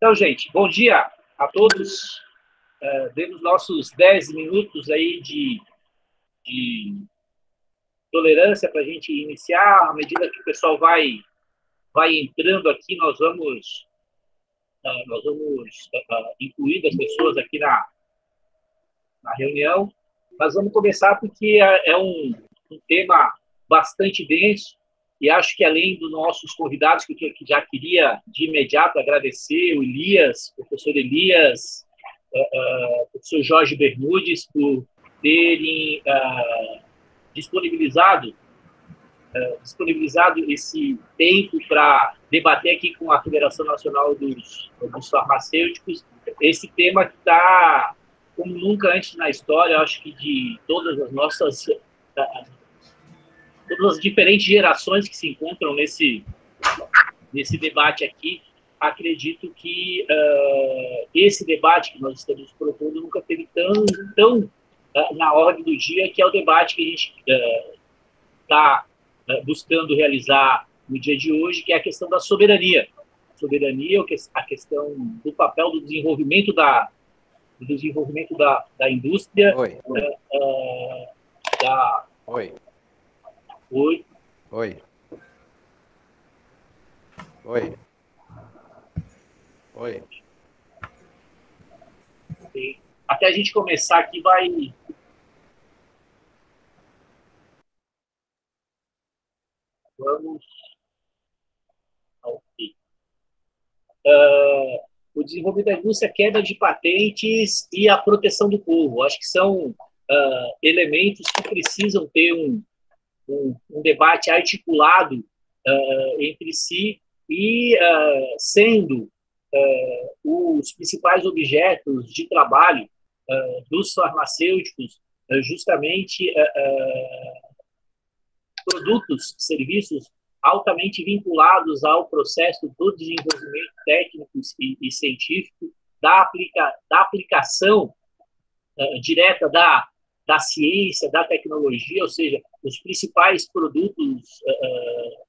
Então, gente, bom dia a todos. Demos nossos 10 minutos aí de tolerância para a gente iniciar. À medida que o pessoal vai entrando aqui, nós vamos incluir as pessoas aqui na reunião. Mas vamos começar porque é um tema bastante denso e acho que, além dos nossos convidados, que eu já queria de imediato agradecer o Elias, o professor Elias, o professor Jorge Bermudes, por terem disponibilizado esse tempo para debater aqui com a Federação Nacional dos Farmacêuticos esse tema que está como nunca antes na história, acho que de todas as diferentes gerações que se encontram nesse debate aqui. Acredito que esse debate que nós estamos propondo nunca teve tão na ordem do dia, que é o debate que a gente está buscando realizar no dia de hoje, que é a questão da soberania. A questão do papel do desenvolvimento da indústria. Oi. Oi. Oi. Oi. Oi. Oi. Até a gente começar aqui, vai... Vamos... Okay. O desenvolvimento da indústria, a queda de patentes e a proteção do povo. Acho que são elementos que precisam ter um debate articulado entre si e sendo os principais objetos de trabalho dos farmacêuticos justamente produtos, serviços altamente vinculados ao processo do desenvolvimento técnico e científico, da aplicação direta da ciência, da tecnologia, ou seja, os principais produtos,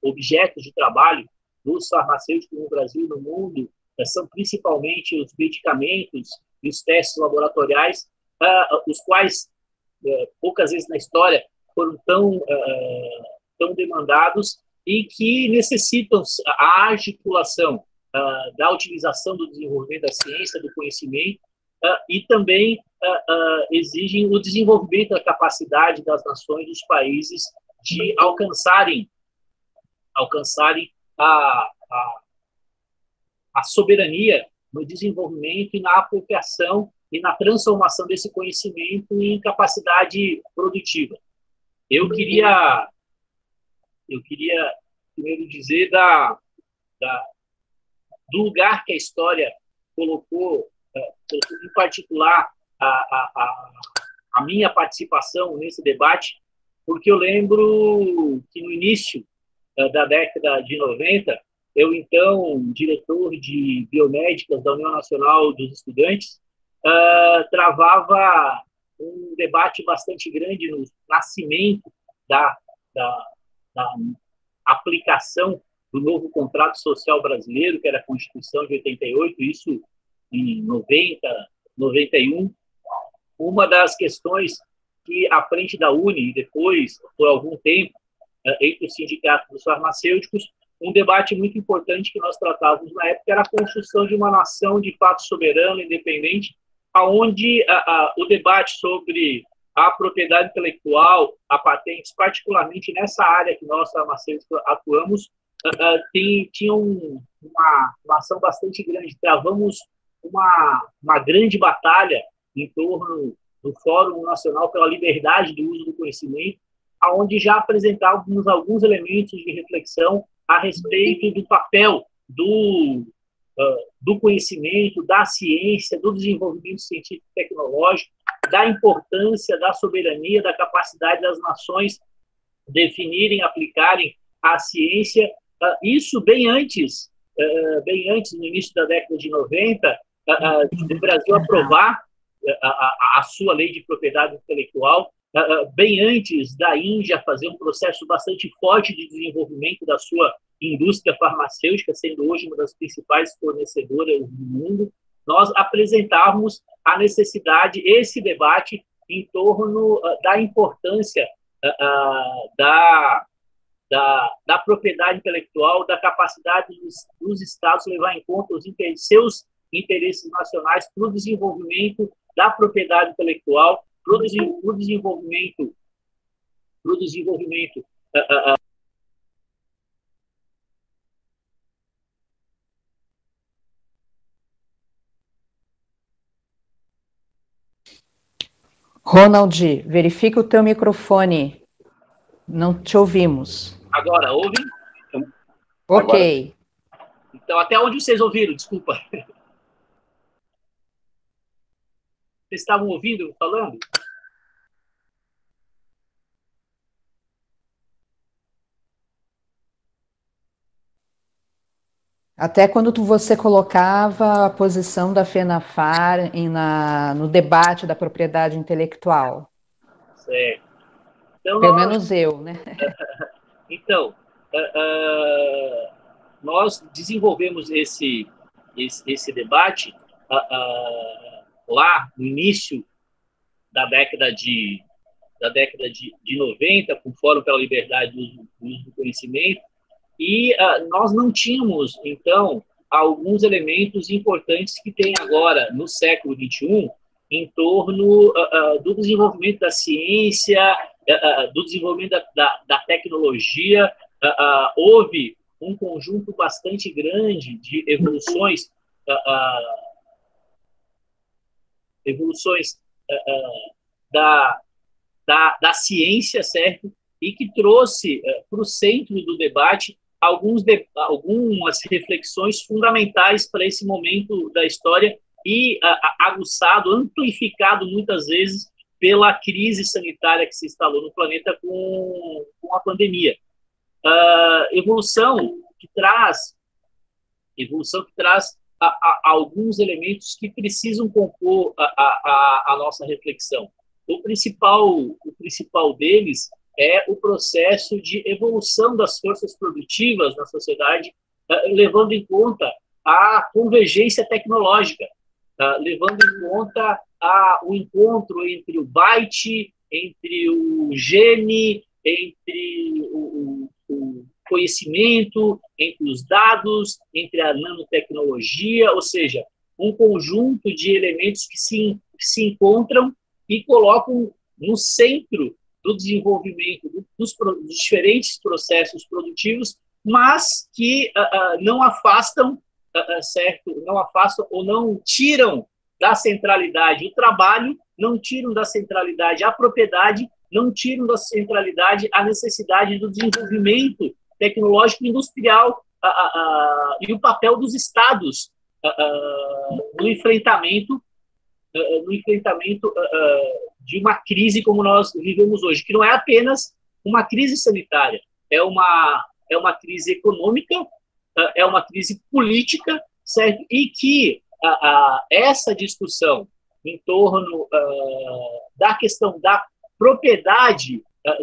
objetos de trabalho dos farmacêuticos no Brasil e no mundo são principalmente os medicamentos e os testes laboratoriais, os quais, poucas vezes na história, foram tão demandados e que necessitam a articulação da utilização do desenvolvimento da ciência, do conhecimento, e também exigem o desenvolvimento da capacidade das nações, dos países, de alcançarem a soberania no desenvolvimento e na apropriação e na transformação desse conhecimento em capacidade produtiva. Eu queria primeiro dizer do lugar que a história colocou, em particular, a minha participação nesse debate, porque eu lembro que no início da década de 90, eu, então, diretor de biomédicas da União Nacional dos Estudantes, travava um debate bastante grande no nascimento da aplicação do novo contrato social brasileiro, que era a Constituição de 88, isso em 90, 91. Uma das questões que, à frente da UNE, e depois, por algum tempo, entre os sindicatos dos farmacêuticos, um debate muito importante que nós tratávamos na época era a construção de uma nação de fato soberana, independente, onde o debate sobre a propriedade intelectual, a patentes, particularmente nessa área que nós farmacêuticos atuamos, tinha uma ação bastante grande. Travamos uma grande batalha em torno do Fórum Nacional pela Liberdade do Uso do Conhecimento, onde já apresentávamos alguns elementos de reflexão a respeito do papel do conhecimento, da ciência, do desenvolvimento científico e tecnológico, da importância da soberania, da capacidade das nações definirem, aplicarem a ciência. Isso bem antes, no início da década de 90, do Brasil aprovar a sua lei de propriedade intelectual, bem antes da Índia fazer um processo bastante forte de desenvolvimento da sua indústria farmacêutica, sendo hoje uma das principais fornecedoras do mundo, nós apresentávamos a necessidade, esse debate em torno da importância da propriedade intelectual, da capacidade dos Estados levar em conta seus interesses nacionais para o desenvolvimento da propriedade intelectual, para o desenvolvimento Ronald, verifica o teu microfone. Não te ouvimos. Agora, ouve? Ok. Agora, então, até onde vocês ouviram? Desculpa. Vocês estavam ouvindo, falando? Até quando você colocava a posição da FENAFAR no debate da propriedade intelectual. Certo. Então, pelo menos eu, né? Então, nós desenvolvemos esse debate lá no início da década de 90, com o Fórum pela Liberdade do Uso do Conhecimento, e nós não tínhamos, então, alguns elementos importantes que tem agora, no século XXI, em torno do desenvolvimento da ciência, do desenvolvimento da tecnologia. Houve um conjunto bastante grande de evoluções da ciência, certo? E que trouxe para o centro do debate algumas reflexões fundamentais para esse momento da história e aguçado, amplificado muitas vezes pela crise sanitária que se instalou no planeta com a pandemia. Evolução que traz alguns elementos que precisam compor a nossa reflexão. O principal deles é o processo de evolução das forças produtivas na sociedade, levando em conta a convergência tecnológica, levando em conta o encontro entre o byte, entre o gene, entre o conhecimento, entre os dados, entre a nanotecnologia, ou seja, um conjunto de elementos que se encontram e colocam no centro do desenvolvimento dos diferentes processos produtivos, mas que não afastam, certo? Não afastam ou não tiram da centralidade o trabalho, não tiram da centralidade a propriedade, não tiram da centralidade a necessidade do desenvolvimento tecnológico industrial e o papel dos estados no enfrentamento de uma crise como nós vivemos hoje, que não é apenas uma crise sanitária, é uma crise econômica, é uma crise política, certo? E que essa discussão em torno da questão da propriedade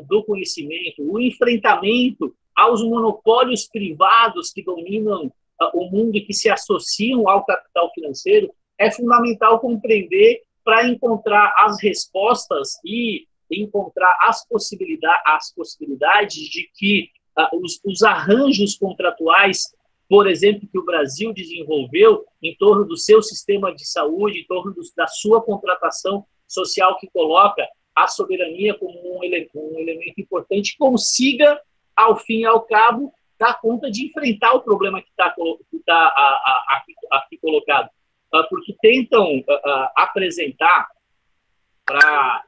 do conhecimento, o enfrentamento aos monopólios privados que dominam o mundo e que se associam ao capital financeiro, é fundamental compreender para encontrar as respostas e encontrar as possibilidades de que os arranjos contratuais, por exemplo, que o Brasil desenvolveu em torno do seu sistema de saúde, em torno da sua contratação social que coloca a soberania como um elemento importante, consiga, ao fim e ao cabo, dar conta de enfrentar o problema que está aqui colocado. Porque tentam apresentar para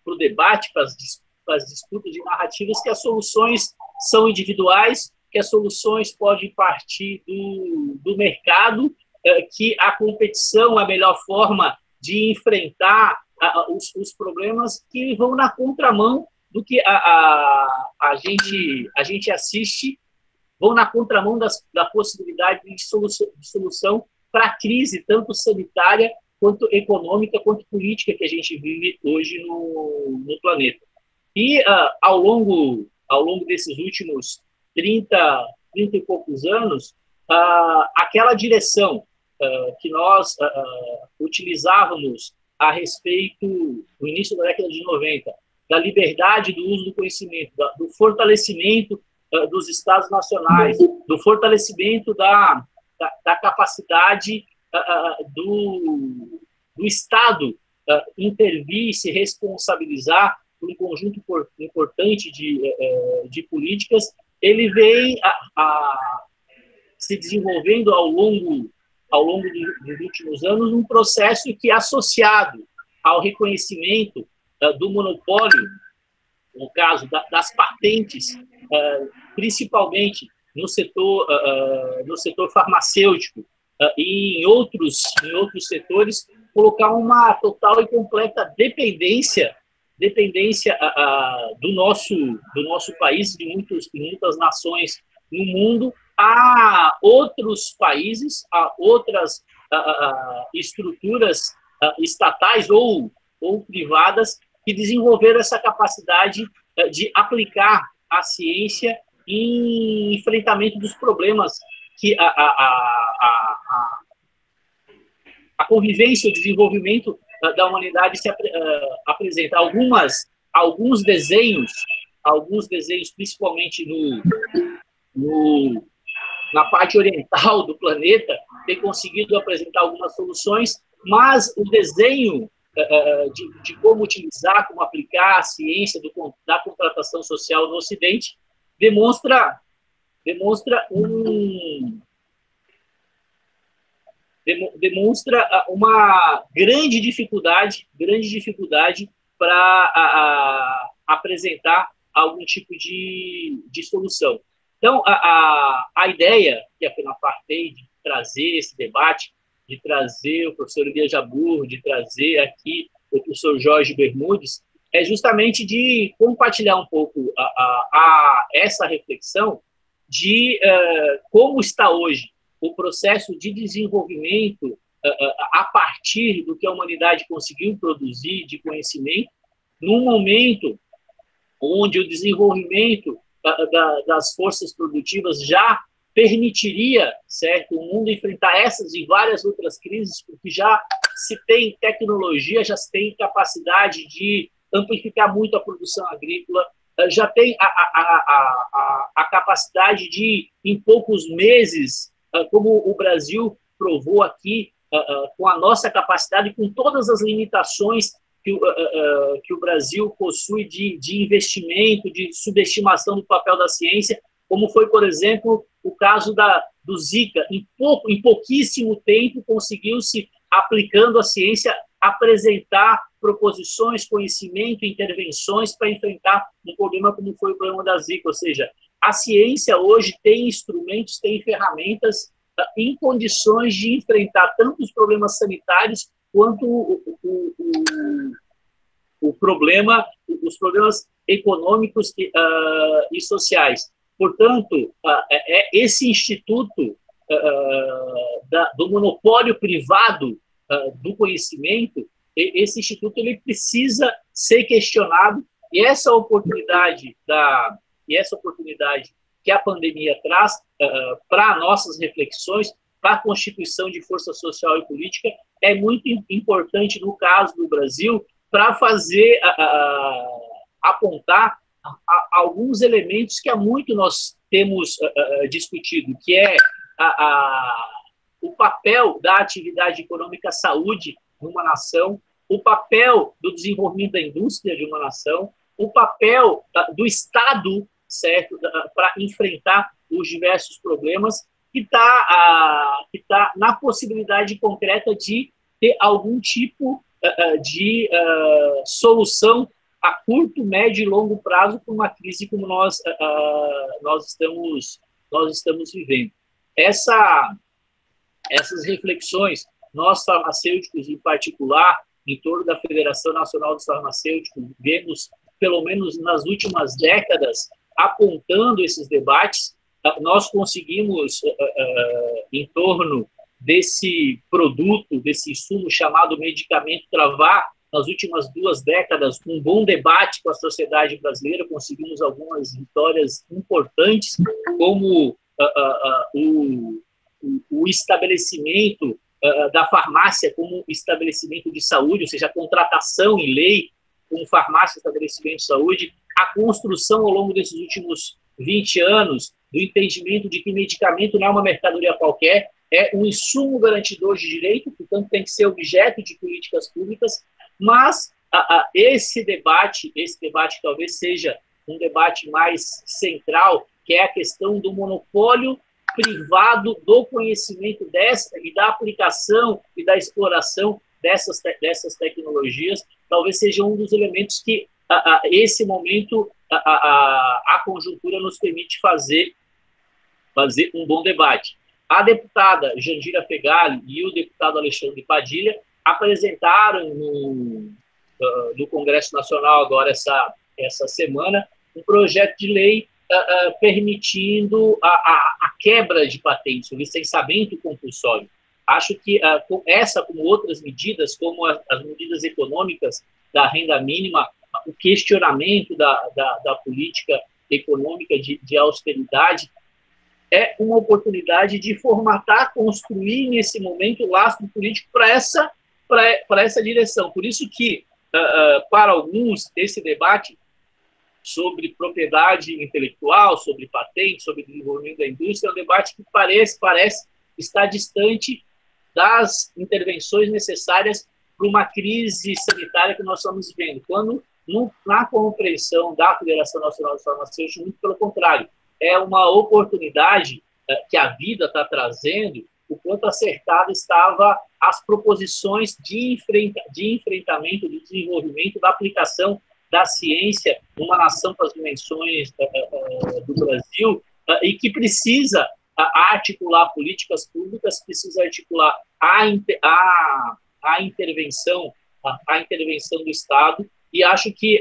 o debate, para as disputas de narrativas, que as soluções são individuais, que as soluções podem partir do mercado, que a competição é a melhor forma de enfrentar os problemas que vão na contramão do que a gente assiste, vão na contramão da possibilidade de solução para a crise, tanto sanitária, quanto econômica, quanto política que a gente vive hoje no planeta. E ao longo desses últimos 30 30 e poucos anos, aquela direção que nós utilizávamos a respeito, no início da década de 90, da liberdade do uso do conhecimento, do fortalecimento dos Estados nacionais, do fortalecimento da capacidade do Estado intervir e se responsabilizar por um conjunto importante de políticas, ele vem se desenvolvendo ao longo dos últimos anos um processo que, associado ao reconhecimento do monopólio, no caso das patentes, principalmente no setor farmacêutico e em outros setores, colocar uma total e completa dependência do nosso país, de muitas nações no mundo, a outros países, a outras estruturas estatais ou privadas que desenvolveram essa capacidade de aplicar a ciência em enfrentamento dos problemas que a convivência e o desenvolvimento da humanidade se apresenta. Alguns desenhos, principalmente na parte oriental do planeta, têm conseguido apresentar algumas soluções, mas o desenho de como utilizar, como aplicar a ciência da contratação social no Ocidente demonstra uma grande dificuldade para apresentar algum tipo de solução. Então, a ideia que a FENAFAR tem de trazer esse debate, de trazer o professor Elias Jabbour, de trazer aqui o professor Jorge Bermudes, é justamente de compartilhar um pouco essa reflexão de como está hoje o processo de desenvolvimento a partir do que a humanidade conseguiu produzir de conhecimento, num momento onde o desenvolvimento das forças produtivas já permitiria, certo, o mundo enfrentar essas e várias outras crises, porque já se tem tecnologia, já se tem capacidade de amplificar muito a produção agrícola, já tem a capacidade de, em poucos meses, como o Brasil provou aqui, com a nossa capacidade, com todas as limitações que o Brasil possui de investimento, de subestimação do papel da ciência, como foi, por exemplo, o caso do Zika. Em pouquíssimo tempo conseguiu-se, aplicando a ciência, apresentar proposições, conhecimento, intervenções para enfrentar um problema como foi o problema da Zika. Ou seja, a ciência hoje tem instrumentos, tem ferramentas em condições de enfrentar tanto os problemas sanitários quanto os problemas econômicos e sociais. Portanto, esse instituto do monopólio privado do conhecimento, esse instituto ele precisa ser questionado, e essa oportunidade que a pandemia traz para nossas reflexões, para a constituição de força social e política, é muito importante no caso do Brasil, para fazer apontar alguns elementos que há muito nós temos discutido, que é o papel da atividade econômica saúde numa nação, o papel do desenvolvimento da indústria de uma nação, o papel do Estado, certo, para enfrentar os diversos problemas, que está na possibilidade concreta de ter algum tipo de solução a curto, médio e longo prazo para uma crise como nós estamos vivendo. Essas reflexões, nós farmacêuticos em particular, em torno da Federação Nacional dos Farmacêuticos, vemos, pelo menos nas últimas décadas, apontando esses debates. Nós conseguimos, em torno desse produto, desse insumo chamado medicamento, travar, nas últimas 2 décadas, um bom debate com a sociedade brasileira. Conseguimos algumas vitórias importantes, como o estabelecimento da farmácia como estabelecimento de saúde, ou seja, a contratação em lei como farmácia estabelecimento de saúde, a construção ao longo desses últimos 20 anos do entendimento de que medicamento não é uma mercadoria qualquer, é um insumo garantidor de direito, portanto tem que ser objeto de políticas públicas, mas esse debate talvez seja um debate mais central, que é a questão do monopólio privado do conhecimento e da aplicação e da exploração dessas tecnologias, talvez seja um dos elementos que esse momento a conjuntura nos permite fazer um bom debate. A deputada Jandira Fegali e o deputado Alexandre Padilha apresentaram no Congresso Nacional agora essa semana um projeto de lei permitindo a quebra de patentes, o licenciamento compulsório. Acho que essa, como outras medidas, como as medidas econômicas da renda mínima, o questionamento da política econômica de austeridade, é uma oportunidade de formatar, construir nesse momento o lastro político para essa direção. Por isso que, para alguns, esse debate sobre propriedade intelectual, sobre patente, sobre desenvolvimento da indústria, é um debate que parece estar distante das intervenções necessárias para uma crise sanitária que nós estamos vivendo, quando, na compreensão da Federação Nacional de Farmacêuticos, muito pelo contrário, é uma oportunidade que a vida está trazendo, o quanto acertada estava as proposições de enfrentamento, de desenvolvimento, da aplicação da ciência numa nação com as dimensões do Brasil, e que precisa articular políticas públicas, precisa articular a intervenção do Estado, e acho que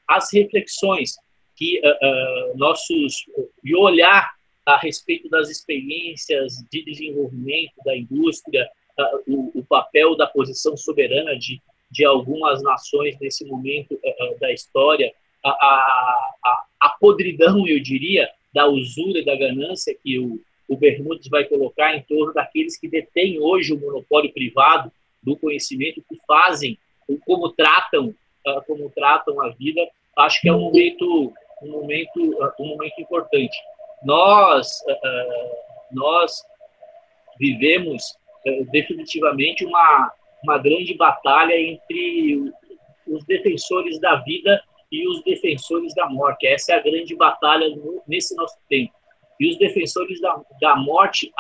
as reflexões que e olhar a respeito das experiências de desenvolvimento da indústria, o papel da posição soberana de algumas nações nesse momento da história, a podridão, eu diria, da usura e da ganância que o Bermudes vai colocar em torno daqueles que detêm hoje o monopólio privado do conhecimento, que fazem, como tratam a vida. Acho que é um momento importante. Nós vivemos definitivamente uma grande batalha entre os defensores da vida e os defensores da morte. Essa é a grande batalha nesse nosso tempo. E os defensores da morte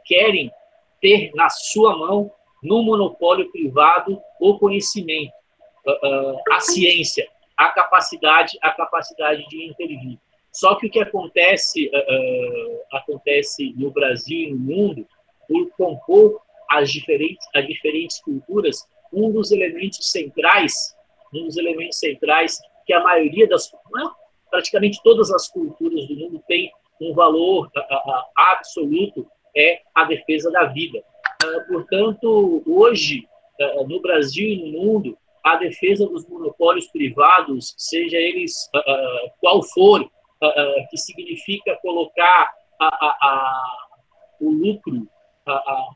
querem ter na sua mão, no monopólio privado, o conhecimento, a ciência, a capacidade de intervir. Só que o que acontece no Brasil e no mundo, por compor as diferentes culturas, um dos elementos centrais que a maioria praticamente todas as culturas do mundo tem um valor absoluto, é a defesa da vida. Portanto, hoje, no Brasil e no mundo, a defesa dos monopólios privados, seja eles qual for, que significa colocar o lucro,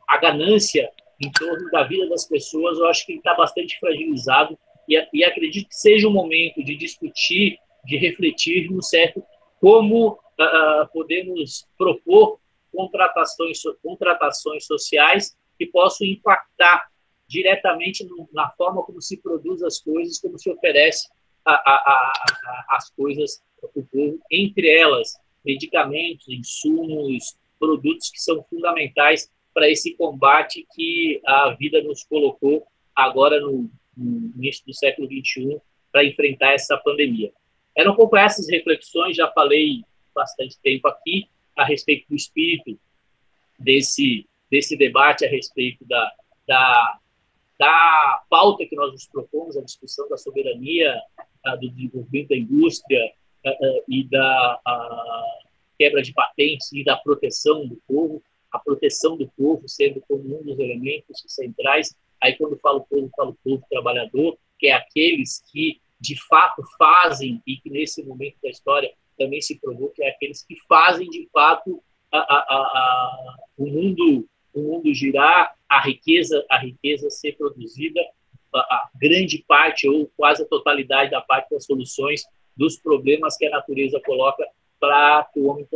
a ganância em torno da vida das pessoas, eu acho que ele está bastante fragilizado, e acredito que seja um momento de discutir, de refletir, no certo, como podemos propor contratações sociais que possam impactar diretamente na forma como se produz as coisas, como se oferece as coisas para o povo, entre elas medicamentos, insumos, produtos que são fundamentais para esse combate que a vida nos colocou agora no início do século XXI para enfrentar essa pandemia. Eram um pouco essas reflexões, já falei bastante tempo aqui a respeito do espírito desse debate, a respeito da pauta que nós nos propomos, a discussão da soberania, do desenvolvimento da indústria e da quebra de patentes e da proteção do povo, a proteção do povo sendo como um dos elementos centrais. Aí, quando falo povo trabalhador, que é aqueles que, de fato, fazem e que, nesse momento da história, também se provou que é aqueles que fazem, de fato, o mundo girar, a riqueza ser produzida, a grande parte ou quase a totalidade da parte das soluções dos problemas que a natureza coloca para que o homem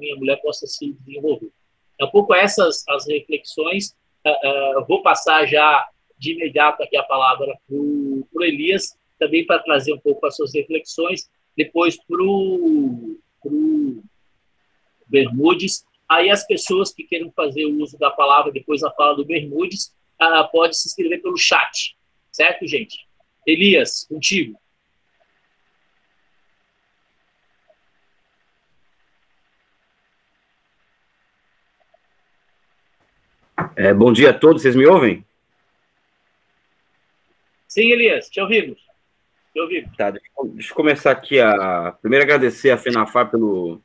e a mulher possam se desenvolver. É um pouco essas as reflexões. Vou passar já de imediato aqui a palavra para o Elias, também para trazer um pouco as suas reflexões, depois para o Bermudes. Aí as pessoas que queiram fazer o uso da palavra depois da fala do Bermudes, pode se inscrever pelo chat, certo, gente? Elias, contigo. Bom dia a todos, vocês me ouvem? Sim, Elias, te ouvimos. Te ouvimos. Tá, deixa eu começar aqui primeiro agradecer a FENAFAR pelo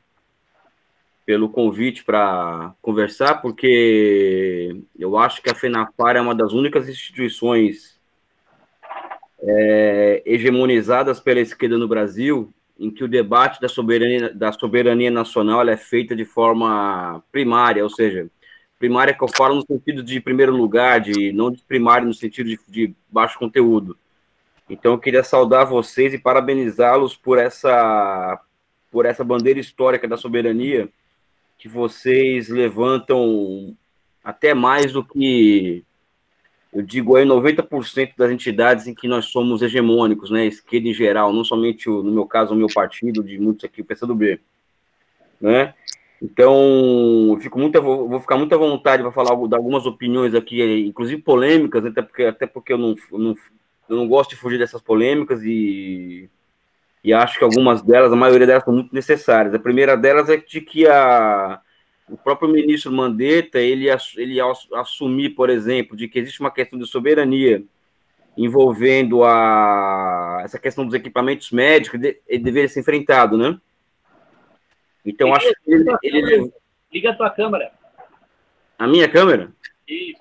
convite para conversar, porque eu acho que a FENAFAR é uma das únicas instituições hegemonizadas pela esquerda no Brasil, em que o debate da soberania nacional é feita de forma primária, ou seja, primária que eu falo no sentido de primeiro lugar, não de primário no sentido de baixo conteúdo. Então, eu queria saudar vocês e parabenizá-los por essa bandeira histórica da soberania, que vocês levantam até mais do que, eu digo aí, 90% das entidades em que nós somos hegemônicos, né, esquerda em geral, não somente, no meu caso, o meu partido, de muitos aqui, o PCdoB, né? Então, vou ficar muito à vontade para falar de algumas opiniões aqui, inclusive polêmicas, né, até porque eu não gosto de fugir dessas polêmicas e acho que algumas delas, a maioria delas, são muito necessárias. A primeira delas é de que o próprio ministro Mandetta, ele assumir, por exemplo, de que existe uma questão de soberania envolvendo essa questão dos equipamentos médicos, ele deveria ser enfrentado, né? Então, acho que ele... Liga a tua câmera. A minha câmera? Isso.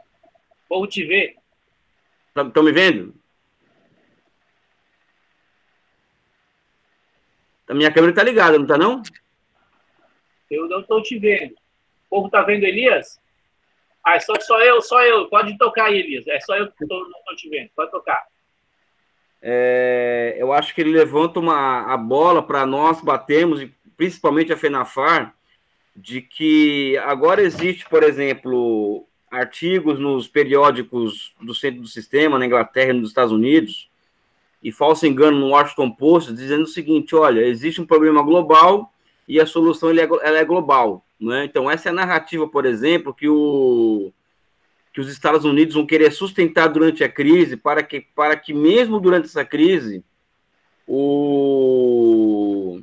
O povo te vê. Estão me vendo? A minha câmera está ligada, não está, não? Eu não estou te vendo. O povo está vendo, Elias? Só eu. Pode tocar aí, Elias. É só eu que não estou te vendo. Pode tocar. Eu acho que ele levanta a bola para nós batermos, e principalmente a FENAFAR, de que agora existe, por exemplo, artigos nos periódicos do centro do sistema, na Inglaterra e nos Estados Unidos, e falso engano no Washington Post, dizendo o seguinte: olha, existe um problema global e a solução ela é global, né? Então, essa é a narrativa, por exemplo, que os Estados Unidos vão querer sustentar durante a crise, para que mesmo durante essa crise, o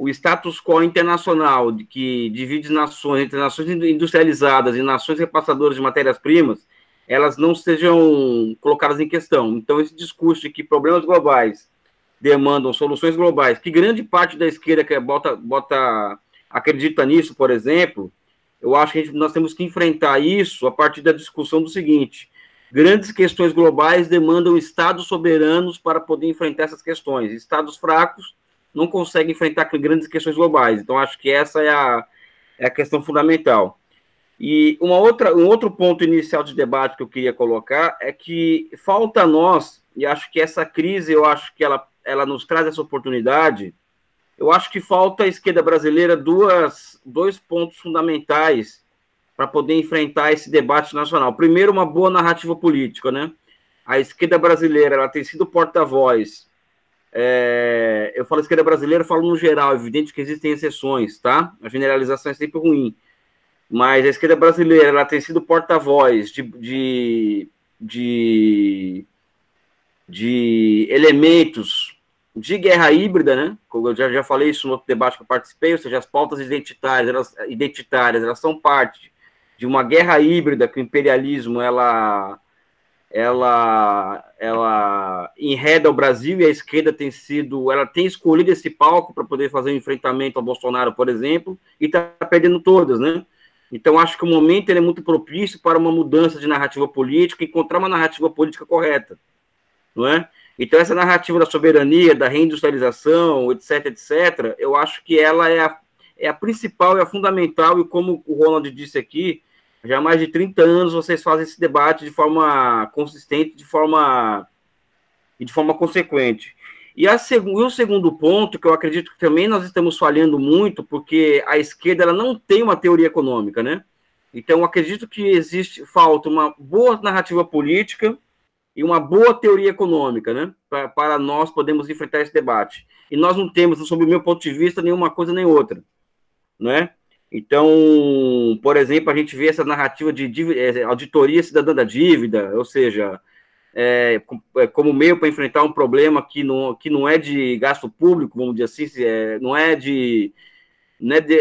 status quo internacional, que divide nações entre nações industrializadas e nações repassadoras de matérias-primas, elas não sejam colocadas em questão. Então, esse discurso de que problemas globais demandam soluções globais, que grande parte da esquerda acredita nisso, por exemplo, eu acho que nós temos que enfrentar isso a partir da discussão do seguinte: grandes questões globais demandam estados soberanos para poder enfrentar essas questões. Estados fracos não conseguem enfrentar grandes questões globais. Então, acho que essa é a questão fundamental. E um outro ponto inicial de debate que eu queria colocar é que falta a nós, e acho que essa crise, eu acho que ela nos traz essa oportunidade. Eu acho que falta à esquerda brasileira dois pontos fundamentais para poder enfrentar esse debate nacional. Primeiro, uma boa narrativa política, né? A esquerda brasileira, ela tem sido porta-voz. Eu falo esquerda brasileira, eu falo no geral, é evidente que existem exceções, tá? A generalização é sempre ruim. Mas a esquerda brasileira, ela tem sido porta-voz de elementos de guerra híbrida, né? Como eu já falei isso no outro debate que eu participei, ou seja, as pautas identitárias, elas são parte de uma guerra híbrida que o imperialismo ela enreda o Brasil, e a esquerda tem escolhido esse palco para poder fazer um enfrentamento ao Bolsonaro, por exemplo, e está perdendo todas, né? Então, acho que o momento é muito propício para uma mudança de narrativa política, encontrar uma narrativa política correta, não é? Então, essa narrativa da soberania, da reindustrialização, etc., etc., eu acho que ela é a principal, é a fundamental, e como o Ronald disse aqui, já há mais de 30 anos vocês fazem esse debate de forma consistente, de forma consequente. E o segundo ponto, que eu acredito que também nós estamos falhando muito, porque a esquerda ela não tem uma teoria econômica, né? Então, eu acredito que falta uma boa narrativa política e uma boa teoria econômica, né? Para nós podermos enfrentar esse debate. E nós não temos, sob o meu ponto de vista, nenhuma coisa nem outra, né? Então, por exemplo, a gente vê essa narrativa de auditoria cidadã da dívida, ou seja, como meio para enfrentar um problema que não é de gasto público, vamos dizer assim, não é de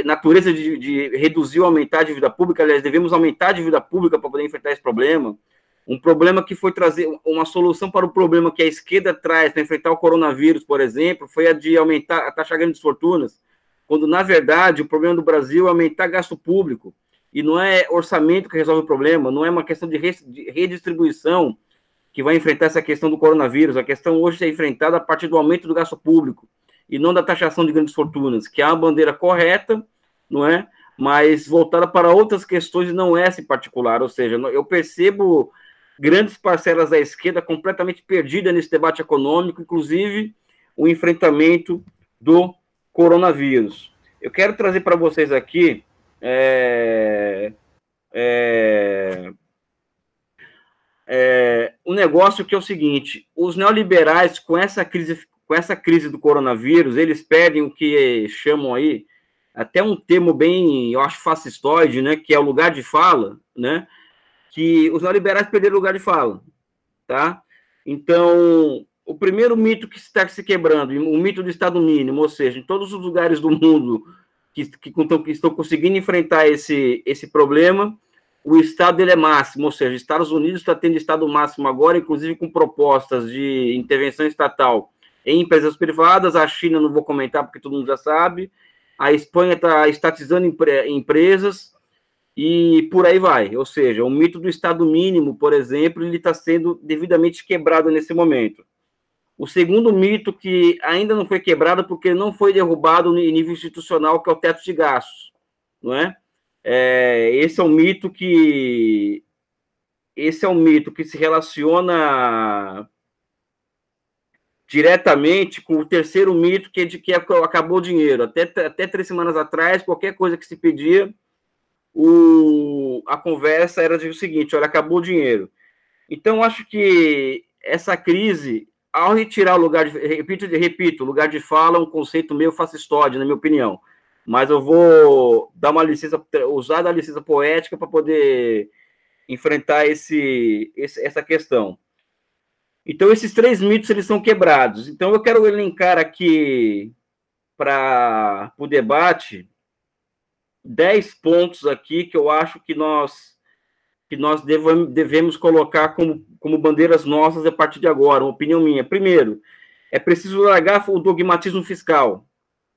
natureza de reduzir ou aumentar a dívida pública. Aliás, devemos aumentar a dívida pública para poder enfrentar esse problema. Um problema que foi trazer uma solução para o problema que a esquerda traz para enfrentar o coronavírus, por exemplo, foi a de aumentar a taxa de grandes fortunas, quando, na verdade, o problema do Brasil é aumentar gasto público, e não é orçamento que resolve o problema, não é uma questão de redistribuição que vai enfrentar essa questão do coronavírus. A questão hoje é enfrentada a partir do aumento do gasto público, e não da taxação de grandes fortunas, que é uma bandeira correta, não é? Mas voltada para outras questões e não essa em particular. Ou seja, eu percebo grandes parcelas da esquerda completamente perdidas nesse debate econômico, inclusive o enfrentamento do coronavírus. Eu quero trazer para vocês aqui um negócio que é o seguinte: os neoliberais, com essa crise do coronavírus, eles perdem o que chamam aí, até um termo bem, eu acho, fascistoide, né, que é o lugar de fala, né, que os neoliberais perderam o lugar de fala, tá? Então, o primeiro mito que está se quebrando, o mito do Estado mínimo, ou seja, em todos os lugares do mundo que estão conseguindo enfrentar esse problema, o Estado ele é máximo, ou seja, Estados Unidos está tendo Estado máximo agora, inclusive com propostas de intervenção estatal em empresas privadas. A China, não vou comentar porque todo mundo já sabe, a Espanha está estatizando empresas, e por aí vai. Ou seja, o mito do Estado mínimo, por exemplo, ele está sendo devidamente quebrado nesse momento. O segundo mito, que ainda não foi quebrado porque não foi derrubado em nível institucional, que é o teto de gastos, não é? Esse é um mito que se relaciona diretamente com o terceiro mito, que é de que acabou o dinheiro. Até 3 semanas atrás, qualquer coisa que se pedia, a conversa era o seguinte: olha, acabou o dinheiro. Então, acho que essa crise, ao retirar o lugar de... Repito, lugar de fala é um conceito meio fascistóide, na minha opinião. Mas eu vou dar uma licença, usar da licença poética para poder enfrentar essa questão. Então, esses 3 mitos, eles são quebrados. Então, eu quero elencar aqui para o debate 10 pontos aqui que eu acho que nós devemos colocar como bandeiras nossas a partir de agora, uma opinião minha. Primeiro, é preciso largar o dogmatismo fiscal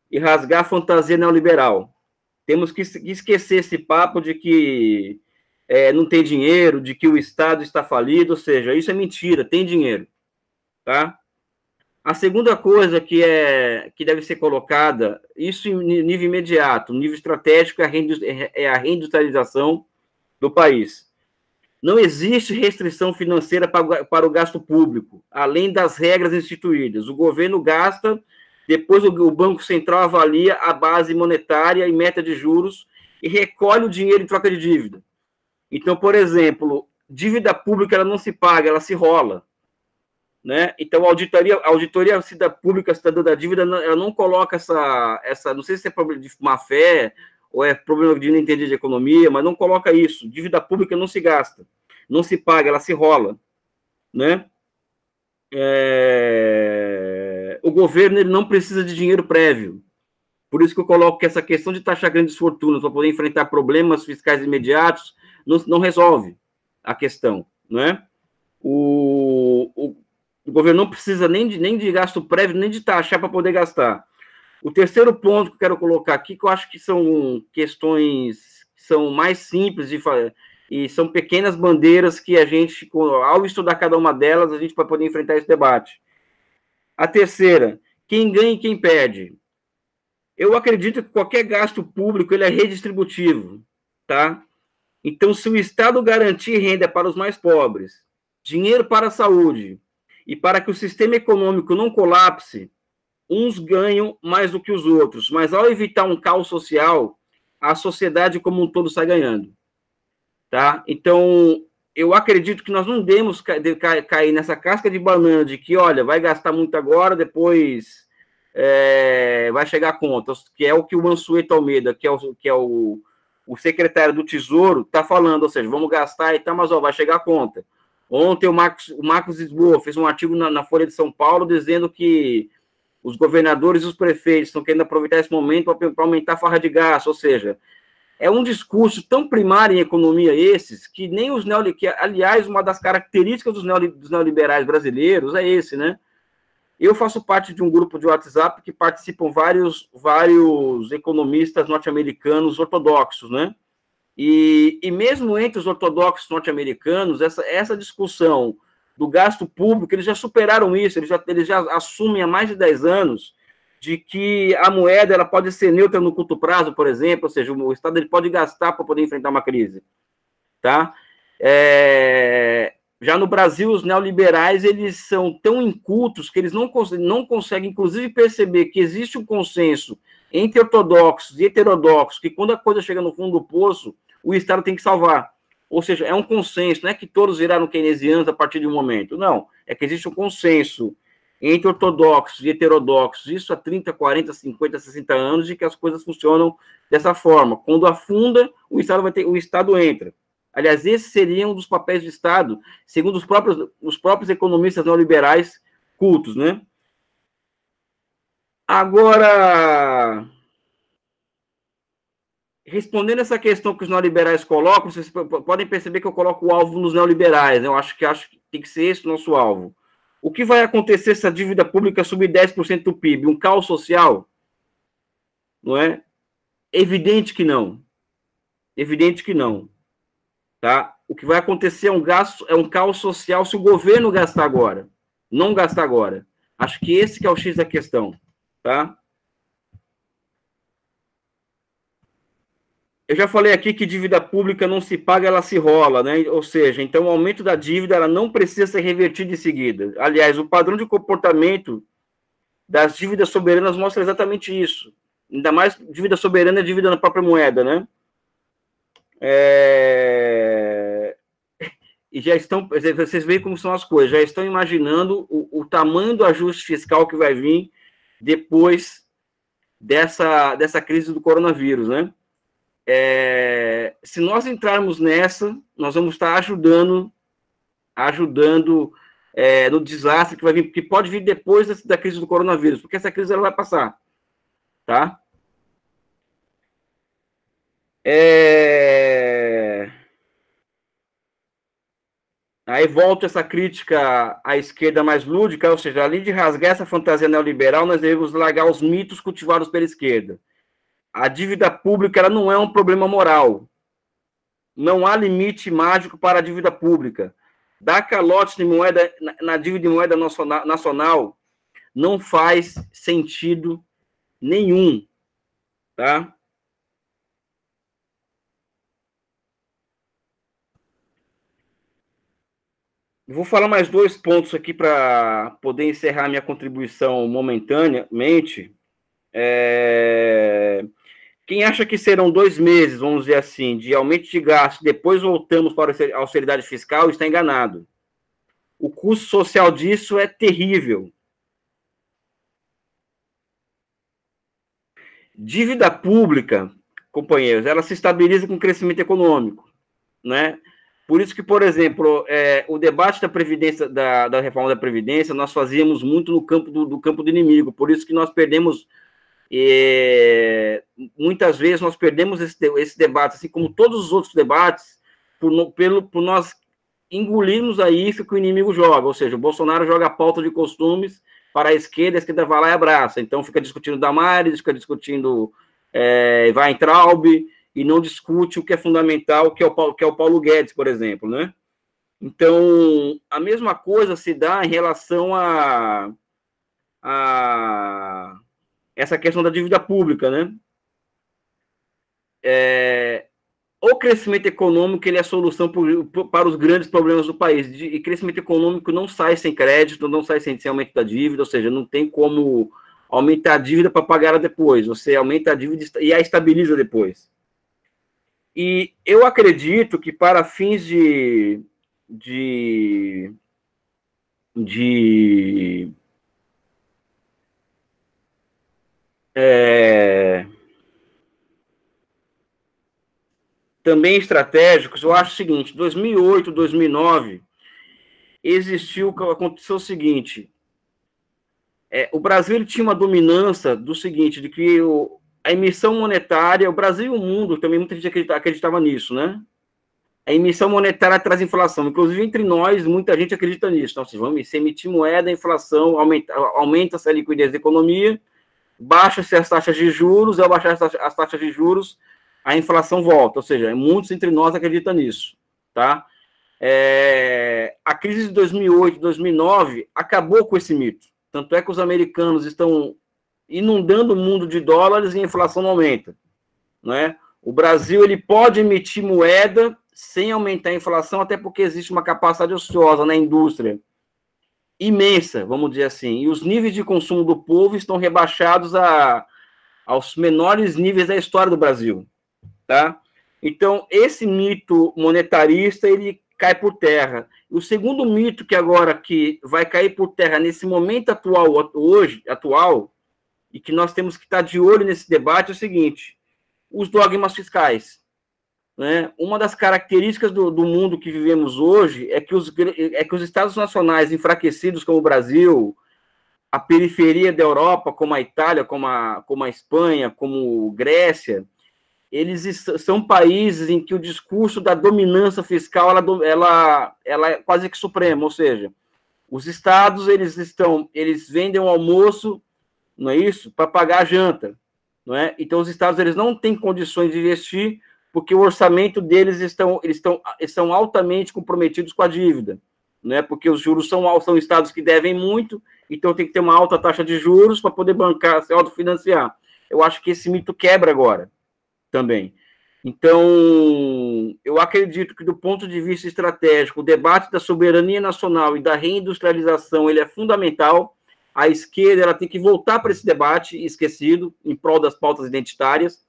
e rasgar a fantasia neoliberal. Temos que esquecer esse papo de que não tem dinheiro, de que o Estado está falido, ou seja, isso é mentira, tem dinheiro, tá? A segunda coisa que deve ser colocada, isso em nível imediato, nível estratégico, é a reindustrialização do país. Não existe restrição financeira para o gasto público, além das regras instituídas. O governo gasta, depois o Banco Central avalia a base monetária e meta de juros e recolhe o dinheiro em troca de dívida. Então, por exemplo, dívida pública ela não se paga, ela se rola, né? Então, a auditoria pública cidadã da dívida, ela não coloca essa, não sei se é problema de má fé ou é problema de não entender de economia, mas não coloca isso. Dívida pública não se gasta, não se paga, ela se rola, né? O governo ele não precisa de dinheiro prévio. Por isso que eu coloco que essa questão de taxar grandes fortunas para poder enfrentar problemas fiscais imediatos não resolve a questão, não é? O governo não precisa nem de gasto prévio, nem de taxar para poder gastar. O terceiro ponto que eu quero colocar aqui, que eu acho que são questões que são mais simples e são pequenas bandeiras que a gente, ao estudar cada uma delas, a gente vai poder enfrentar esse debate. A terceira, quem ganha e quem perde. Eu acredito que qualquer gasto público ele é redistributivo, tá? Então, se o Estado garantir renda para os mais pobres, dinheiro para a saúde, e para que o sistema econômico não colapse, uns ganham mais do que os outros, mas ao evitar um caos social, a sociedade como um todo sai ganhando, tá? Então, eu acredito que nós não devemos cair nessa casca de banana de que, olha, vai gastar muito agora, depois vai chegar a conta, que é o que o Mansueto Almeida, que é o secretário do Tesouro, está falando, ou seja, vamos gastar e tal, mas vai chegar a conta. Ontem o Marcos Lisboa fez um artigo na Folha de São Paulo dizendo que os governadores e os prefeitos estão querendo aproveitar esse momento para aumentar a farra de gasto, ou seja, é um discurso tão primário em economia esses, que nem os neoliberais, aliás, uma das características dos neoliberais brasileiros é esse, né? Eu faço parte de um grupo de WhatsApp que participam vários economistas norte-americanos ortodoxos, né? E mesmo entre os ortodoxos norte-americanos, essa discussão do gasto público, eles já superaram isso, eles já assumem há mais de 10 anos de que a moeda ela pode ser neutra no curto prazo, por exemplo, ou seja, o Estado ele pode gastar para poder enfrentar uma crise, tá? Já no Brasil, os neoliberais, eles são tão incultos que eles não conseguem, inclusive, perceber que existe um consenso entre ortodoxos e heterodoxos, que quando a coisa chega no fundo do poço, o Estado tem que salvar. Ou seja, é um consenso, não é que todos viraram keynesianos a partir de um momento, não. É que existe um consenso entre ortodoxos e heterodoxos, isso há 30, 40, 50, 60 anos, de que as coisas funcionam dessa forma. Quando afunda, o Estado entra. Aliás, esse seria um dos papéis do Estado, segundo os próprios economistas neoliberais cultos, né? Agora, respondendo essa questão que os neoliberais colocam, vocês podem perceber que eu coloco o alvo nos neoliberais, né? Eu acho que tem que ser esse o nosso alvo. O que vai acontecer se a dívida pública subir 10% do PIB? Um caos social? Não é? Evidente que não. Evidente que não. Tá? O que vai acontecer é um caos social se o governo gastar agora, não gastar agora. Acho que esse que é o X da questão, tá? Eu já falei aqui que dívida pública não se paga, ela se rola, né? Ou seja, então o aumento da dívida ela não precisa ser revertido em seguida. Aliás, o padrão de comportamento das dívidas soberanas mostra exatamente isso. Ainda mais dívida soberana é dívida na própria moeda, né? E já estão, vocês veem como são as coisas, já estão imaginando o tamanho do ajuste fiscal que vai vir depois dessa crise do coronavírus, né? Se nós entrarmos nessa, nós vamos estar ajudando no desastre que vai vir, que pode vir depois da crise do coronavírus, porque essa crise ela vai passar, tá? Aí volta essa crítica à esquerda mais lúdica, ou seja, além de rasgar essa fantasia neoliberal, nós devemos largar os mitos cultivados pela esquerda. A dívida pública ela não é um problema moral. Não há limite mágico para a dívida pública. Dar calote na dívida de moeda nacional não faz sentido nenhum, tá? Vou falar mais 2 pontos aqui para poder encerrar minha contribuição momentaneamente. Quem acha que serão 2 meses, vamos dizer assim, de aumento de gasto, depois voltamos para a austeridade fiscal, está enganado. O custo social disso é terrível. Dívida pública, companheiros, ela se estabiliza com crescimento econômico, né? Por isso que, por exemplo, o debate da Previdência, da reforma da Previdência, nós fazíamos muito no campo do campo do inimigo. Por isso que nós perdemos, muitas vezes nós perdemos esse debate, assim como todos os outros debates, por nós engolirmos a isca que o inimigo joga. Ou seja, o Bolsonaro joga a pauta de costumes para a esquerda vai lá e abraça. Então, fica discutindo Damares, fica discutindo Weintraub, e não discute o que é fundamental, que é o Paulo Guedes, por exemplo, né? Então, a mesma coisa se dá em relação essa questão da dívida pública, né? O crescimento econômico ele é a solução para os grandes problemas do país. E crescimento econômico não sai sem crédito, não sai sem aumento da dívida, ou seja, não tem como aumentar a dívida para pagar ela depois. Você aumenta a dívida e a estabiliza depois. E eu acredito que para fins também estratégicos, eu acho o seguinte, 2008, 2009, aconteceu o seguinte, o Brasil ele tinha uma dominância do seguinte, de que a emissão monetária, o Brasil e o mundo, também muita gente acreditava nisso, né? A emissão monetária traz inflação, inclusive entre nós, muita gente acredita nisso. Então, se vamos emitir moeda, a inflação aumenta-se a liquidez da economia, baixa-se as taxas de juros, ao baixar as taxas de juros, a inflação volta, ou seja, muitos entre nós acreditam nisso, tá? A crise de 2008, 2009 acabou com esse mito, tanto é que os americanos estão inundando o mundo de dólares e a inflação não aumenta, não é? O Brasil ele pode emitir moeda sem aumentar a inflação, até porque existe uma capacidade ociosa na indústria imensa, vamos dizer assim, e os níveis de consumo do povo estão rebaixados aos menores níveis da história do Brasil, tá? Então, esse mito monetarista, ele cai por terra. O segundo mito que vai cair por terra nesse momento atual, e que nós temos que estar de olho nesse debate, é o seguinte, os dogmas fiscais. Né? Uma das características do mundo que vivemos hoje é que os estados nacionais enfraquecidos como o Brasil, a periferia da Europa, como a Itália, como a Espanha, como Grécia, eles são países em que o discurso da dominância fiscal ela é quase que suprema, ou seja, os estados eles vendem o almoço, não é isso, para pagar a janta, não é? Então os estados eles não têm condições de investir porque o orçamento deles estão altamente comprometidos com a dívida, né? Porque os juros são estados que devem muito, então tem que ter uma alta taxa de juros para poder bancar, se autofinanciar. Eu acho que esse mito quebra agora também. Então, eu acredito que do ponto de vista estratégico, o debate da soberania nacional e da reindustrialização ele é fundamental. A esquerda ela tem que voltar para esse debate esquecido em prol das pautas identitárias,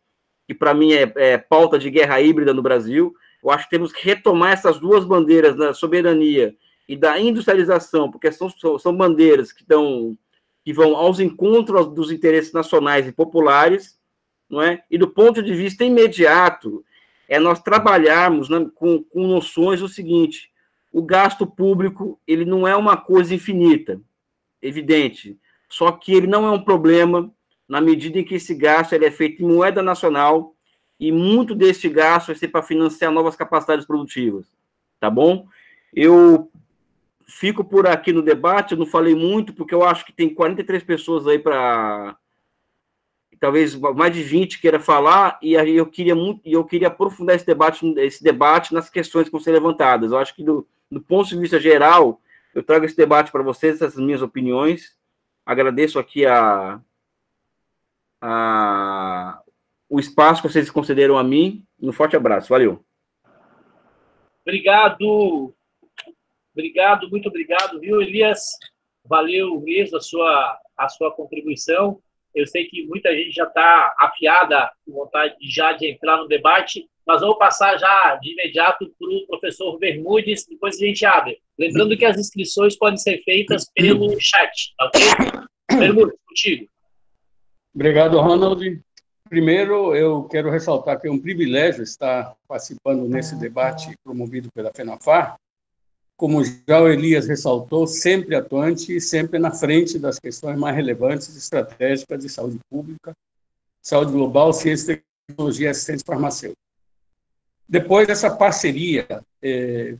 que para mim é pauta de guerra híbrida no Brasil. Eu acho que temos que retomar essas duas bandeiras da soberania e da industrialização, porque são bandeiras que vão aos encontros dos interesses nacionais e populares, não é? E do ponto de vista imediato, nós trabalharmos com noções do seguinte, o gasto público ele não é uma coisa infinita, evidente, só que ele não é um problema na medida em que esse gasto ele é feito em moeda nacional e muito desse gasto vai ser para financiar novas capacidades produtivas, tá bom? Eu fico por aqui no debate, eu não falei muito, porque eu acho que tem 43 pessoas aí para... talvez mais de 20 queira falar, e aí eu queria aprofundar esse debate nas questões que vão ser levantadas. Eu acho que, do ponto de vista geral, eu trago esse debate para vocês, essas minhas opiniões. Agradeço aqui o espaço que vocês concederam a mim. Um forte abraço. Valeu. Obrigado, muito obrigado, viu, Elias? Valeu mesmo a sua contribuição. Eu sei que muita gente já está afiada, com vontade de entrar no debate, mas vamos passar já de imediato para o professor Bermudes, depois a gente abre. Lembrando que as inscrições podem ser feitas pelo chat, ok? Bermudes, contigo. Obrigado, Ronald. Primeiro, eu quero ressaltar que é um privilégio estar participando nesse debate promovido pela FENAFAR. Como já o Elias ressaltou, sempre atuante e sempre na frente das questões mais relevantes e estratégicas de saúde pública, saúde global, ciência e tecnologia, assistência farmacêutica. Depois dessa parceria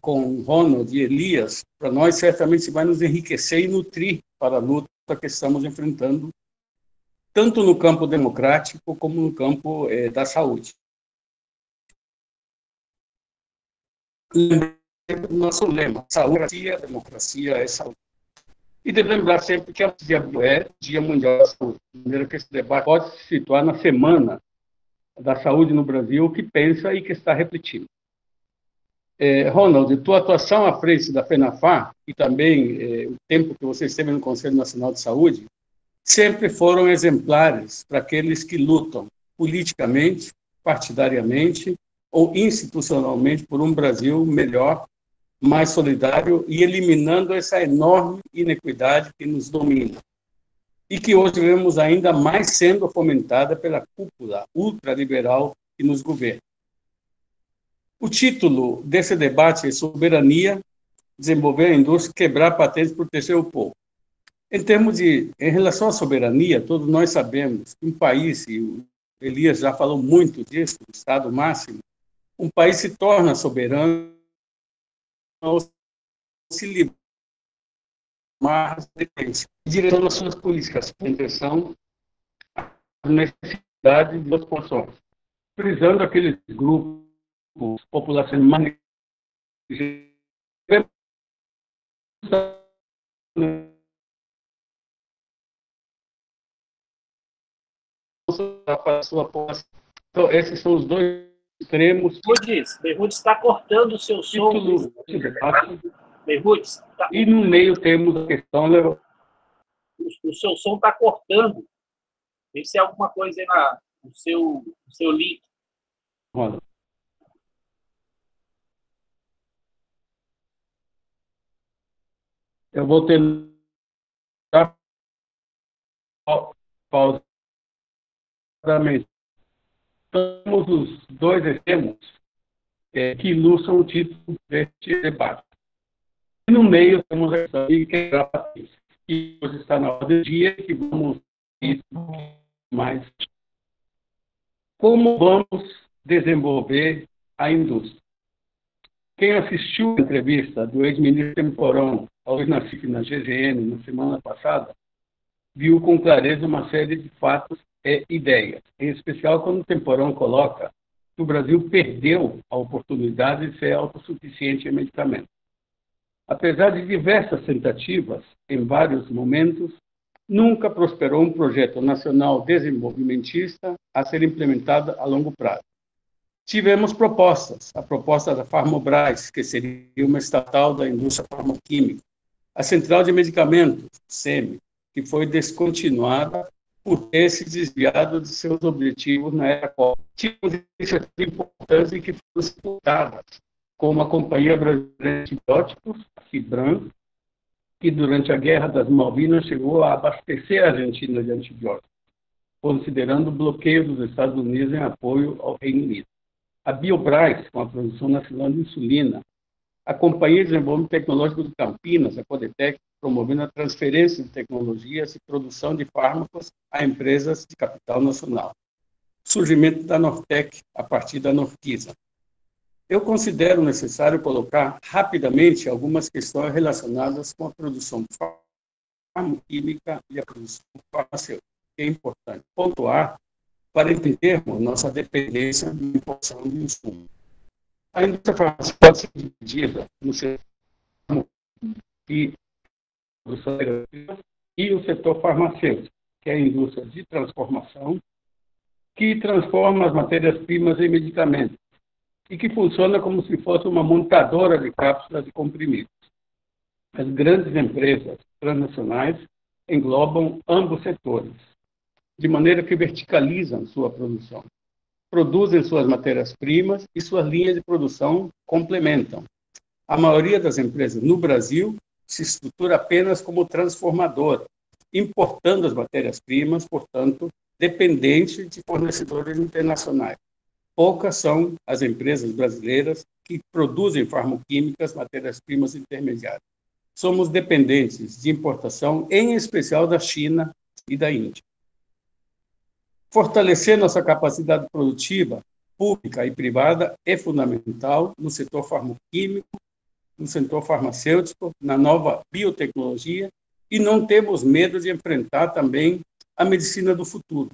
com Ronald e Elias, para nós certamente vai nos enriquecer e nutrir para a luta que estamos enfrentando, tanto no campo democrático como no campo da saúde. Nosso lema, saúde, democracia é saúde. E deve lembrar sempre que é Dia Mundial da Saúde, de maneira que esse debate pode se situar na Semana da Saúde no Brasil, que pensa e que está repetindo. Ronald, tua atuação à frente da FENAFAR e também o tempo que você esteve no Conselho Nacional de Saúde sempre foram exemplares para aqueles que lutam politicamente, partidariamente ou institucionalmente por um Brasil melhor, mais solidário e eliminando essa enorme inequidade que nos domina e que hoje vemos ainda mais sendo fomentada pela cúpula ultraliberal que nos governa. O título desse debate é Soberania, desenvolver a indústria, quebrar patentes, proteger o povo. Em relação à soberania, todos nós sabemos que um país, e o Elias já falou muito disso, o Estado máximo, um país se torna soberano ao se livrar e direciona suas políticas com atenção às necessidades das populações, frisando aqueles grupos populações mais para a sua população. Então, esses são os dois extremos. Berrudes está cortando o seu som. Berrudes, e no meio temos a questão... O seu som está cortando. Vê se é alguma coisa aí no seu link. Olha. Eu vou tentar pausar. Temos os dois extremos que ilustram o título deste debate. E no meio temos a questão de quebrar patentes, que hoje está na ordem do dia e vamos ir mais. Como vamos desenvolver a indústria? Quem assistiu a entrevista do ex-ministro Temporão ao Luiz Nassif na GGN na semana passada, viu com clareza uma série de fatos e ideias, em especial quando o Temporão coloca que o Brasil perdeu a oportunidade de ser autossuficiente em medicamentos. Apesar de diversas tentativas, em vários momentos, nunca prosperou um projeto nacional desenvolvimentista a ser implementado a longo prazo. Tivemos propostas, a proposta da Farmobras, que seria uma estatal da indústria farmaquímica, a Central de Medicamentos, SEMI, que foi descontinuada por ter se desviado de seus objetivos na era Covid. Tivemos iniciativas importantes que foram disputadas, como a Companhia Brasileira de Antibióticos, a Fibran, que durante a Guerra das Malvinas chegou a abastecer a Argentina de antibióticos, considerando o bloqueio dos Estados Unidos em apoio ao Reino Unido. A Biobras, com a produção nacional de insulina, a Companhia de Desenvolvimento Tecnológico de Campinas, a Codetec, promovendo a transferência de tecnologias e produção de fármacos a empresas de capital nacional. Surgimento da Nortec, a partir da Norquisa. Eu considero necessário colocar rapidamente algumas questões relacionadas com a produção farmaquímica e a produção farmacêutica. É importante pontuar para entendermos nossa dependência de importação de insumos. A indústria farmacêutica pode ser dividida no setor e o setor farmacêutico, que é a indústria de transformação, que transforma as matérias-primas em medicamentos e que funciona como se fosse uma montadora de cápsulas de comprimidos. As grandes empresas transnacionais englobam ambos setores, de maneira que verticalizam sua produção. Produzem suas matérias-primas e suas linhas de produção complementam. A maioria das empresas no Brasil se estrutura apenas como transformadora, importando as matérias-primas, portanto, dependente de fornecedores internacionais. Poucas são as empresas brasileiras que produzem farmacoquímicas, matérias-primas intermediárias. Somos dependentes de importação, em especial da China e da Índia. Fortalecer nossa capacidade produtiva, pública e privada, é fundamental no setor farmacoquímico, no setor farmacêutico, na nova biotecnologia, e não temos medo de enfrentar também a medicina do futuro.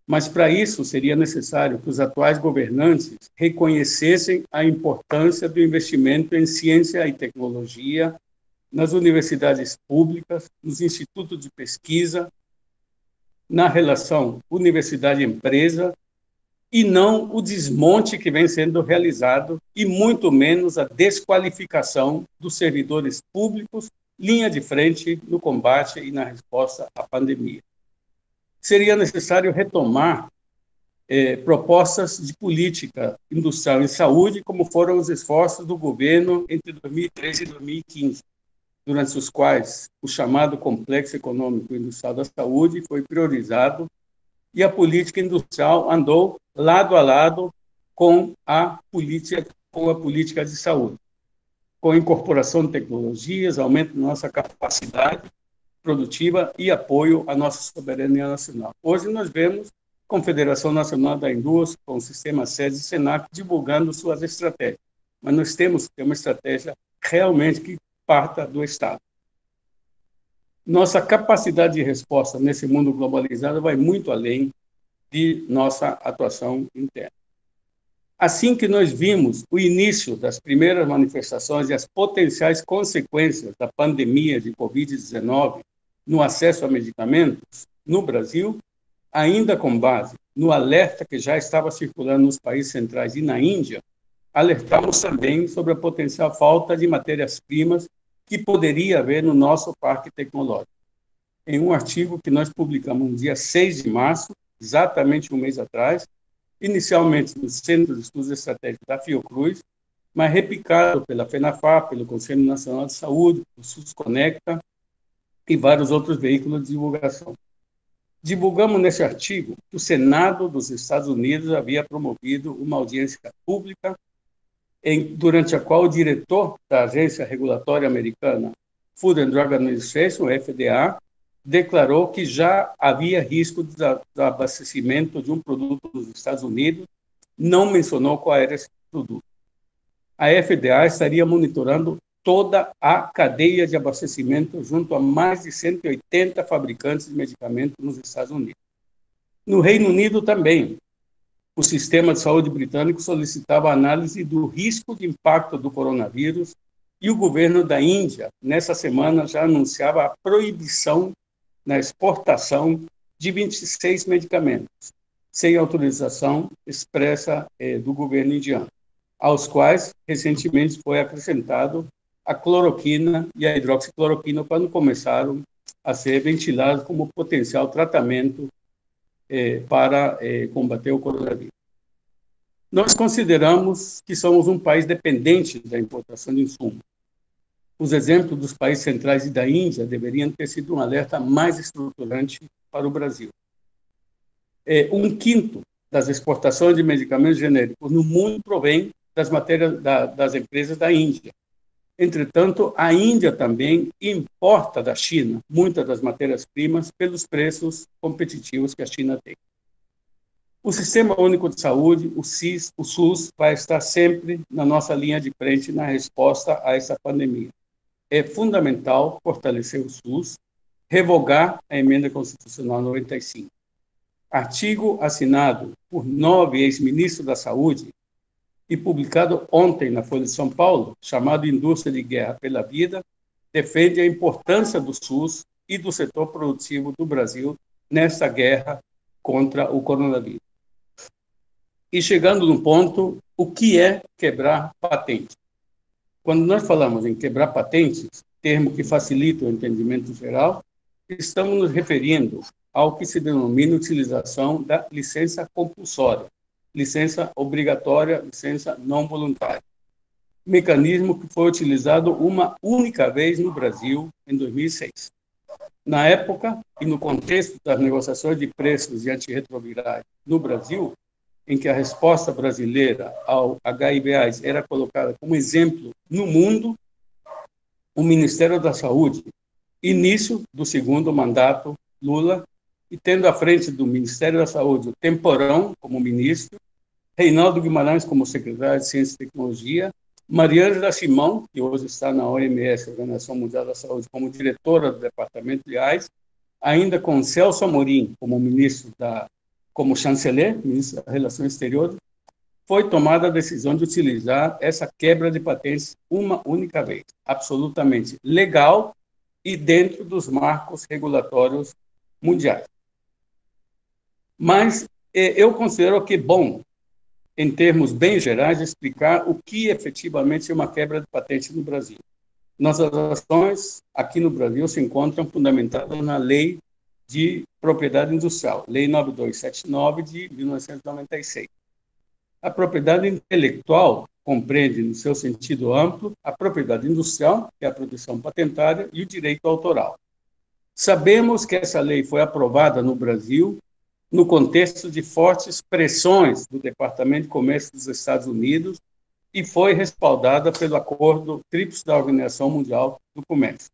Mas, para isso, seria necessário que os atuais governantes reconhecessem a importância do investimento em ciência e tecnologia, nas universidades públicas, nos institutos de pesquisa, na relação universidade-empresa, e não o desmonte que vem sendo realizado, e muito menos a desqualificação dos servidores públicos, linha de frente no combate e na resposta à pandemia. Seria necessário retomar propostas de política industrial em saúde, como foram os esforços do governo entre 2013 e 2015, durante os quais o chamado Complexo Econômico e Industrial da Saúde foi priorizado e a política industrial andou lado a lado com a política de saúde, com a incorporação de tecnologias, aumento da nossa capacidade produtiva e apoio à nossa soberania nacional. Hoje nós vemos a Confederação Nacional da Indústria, com o Sistema SESI e SENAC, divulgando suas estratégias, mas nós temos que ter uma estratégia realmente que parta do Estado. Nossa capacidade de resposta nesse mundo globalizado vai muito além de nossa atuação interna. Assim que nós vimos o início das primeiras manifestações e as potenciais consequências da pandemia de Covid-19 no acesso a medicamentos no Brasil, ainda com base no alerta que já estava circulando nos países centrais e na Índia, alertamos também sobre a potencial falta de matérias-primas que poderia haver no nosso parque tecnológico. Em um artigo que nós publicamos no dia 6 de março, exatamente um mês atrás, inicialmente no Centro de Estudos Estratégicos da Fiocruz, mas replicado pela FENAFAR, pelo Conselho Nacional de Saúde, o SUS Conecta e vários outros veículos de divulgação. Divulgamos nesse artigo que o Senado dos Estados Unidos havia promovido uma audiência pública durante a qual o diretor da agência regulatória americana Food and Drug Administration, FDA, declarou que já havia risco de abastecimento de um produto dos Estados Unidos, não mencionou qual era esse produto. A FDA estaria monitorando toda a cadeia de abastecimento junto a mais de 180 fabricantes de medicamentos nos Estados Unidos. No Reino Unido também, o sistema de saúde britânico solicitava análise do risco de impacto do coronavírus e o governo da Índia, nessa semana, já anunciava a proibição na exportação de 26 medicamentos, sem autorização expressa do governo indiano, aos quais recentemente foi acrescentado a cloroquina e a hidroxicloroquina, quando começaram a ser ventilados como potencial tratamento para combater o coronavírus. Nós consideramos que somos um país dependente da importação de insumos. Os exemplos dos países centrais e da Índia deveriam ter sido um alerta mais estruturante para o Brasil. 1/5 das exportações de medicamentos genéricos no mundo provém das matérias das empresas da Índia. Entretanto, a Índia também importa da China muitas das matérias-primas pelos preços competitivos que a China tem. O Sistema Único de Saúde, o SUS, vai estar sempre na nossa linha de frente na resposta a essa pandemia. É fundamental fortalecer o SUS, revogar a Emenda Constitucional 95. Artigo assinado por 9 ex-ministros da Saúde e publicado ontem na Folha de São Paulo, chamado Indústria de Guerra pela Vida, defende a importância do SUS e do setor produtivo do Brasil nessa guerra contra o coronavírus. E chegando no ponto, o que é quebrar patente? Quando nós falamos em quebrar patentes, termo que facilita o entendimento geral, estamos nos referindo ao que se denomina utilização da licença compulsória, licença obrigatória, licença não voluntária. Mecanismo que foi utilizado uma única vez no Brasil, em 2006. Na época, e no contexto das negociações de preços de antirretrovirais no Brasil, em que a resposta brasileira ao HIV/AIDS era colocada como exemplo no mundo, o Ministério da Saúde, início do segundo mandato Lula, e tendo à frente do Ministério da Saúde o Temporão como ministro, Reinaldo Guimarães como secretário de Ciência e Tecnologia, Mariângela Simão, que hoje está na OMS, Organização Mundial da Saúde, como diretora do Departamento de AIDS, ainda com Celso Amorim como ministro como chanceler, ministro das Relações Exteriores, foi tomada a decisão de utilizar essa quebra de patentes uma única vez, absolutamente legal e dentro dos marcos regulatórios mundiais. Mas eu considero que é bom, em termos bem gerais, explicar o que efetivamente é uma quebra de patente no Brasil. Nossas ações aqui no Brasil se encontram fundamentadas na Lei de Propriedade Industrial, Lei 9279 de 1996. A propriedade intelectual compreende, no seu sentido amplo, a propriedade industrial, que é a proteção patentária, e o direito autoral. Sabemos que essa lei foi aprovada no Brasil no contexto de fortes pressões do Departamento de Comércio dos Estados Unidos e foi respaldada pelo Acordo TRIPS da Organização Mundial do Comércio.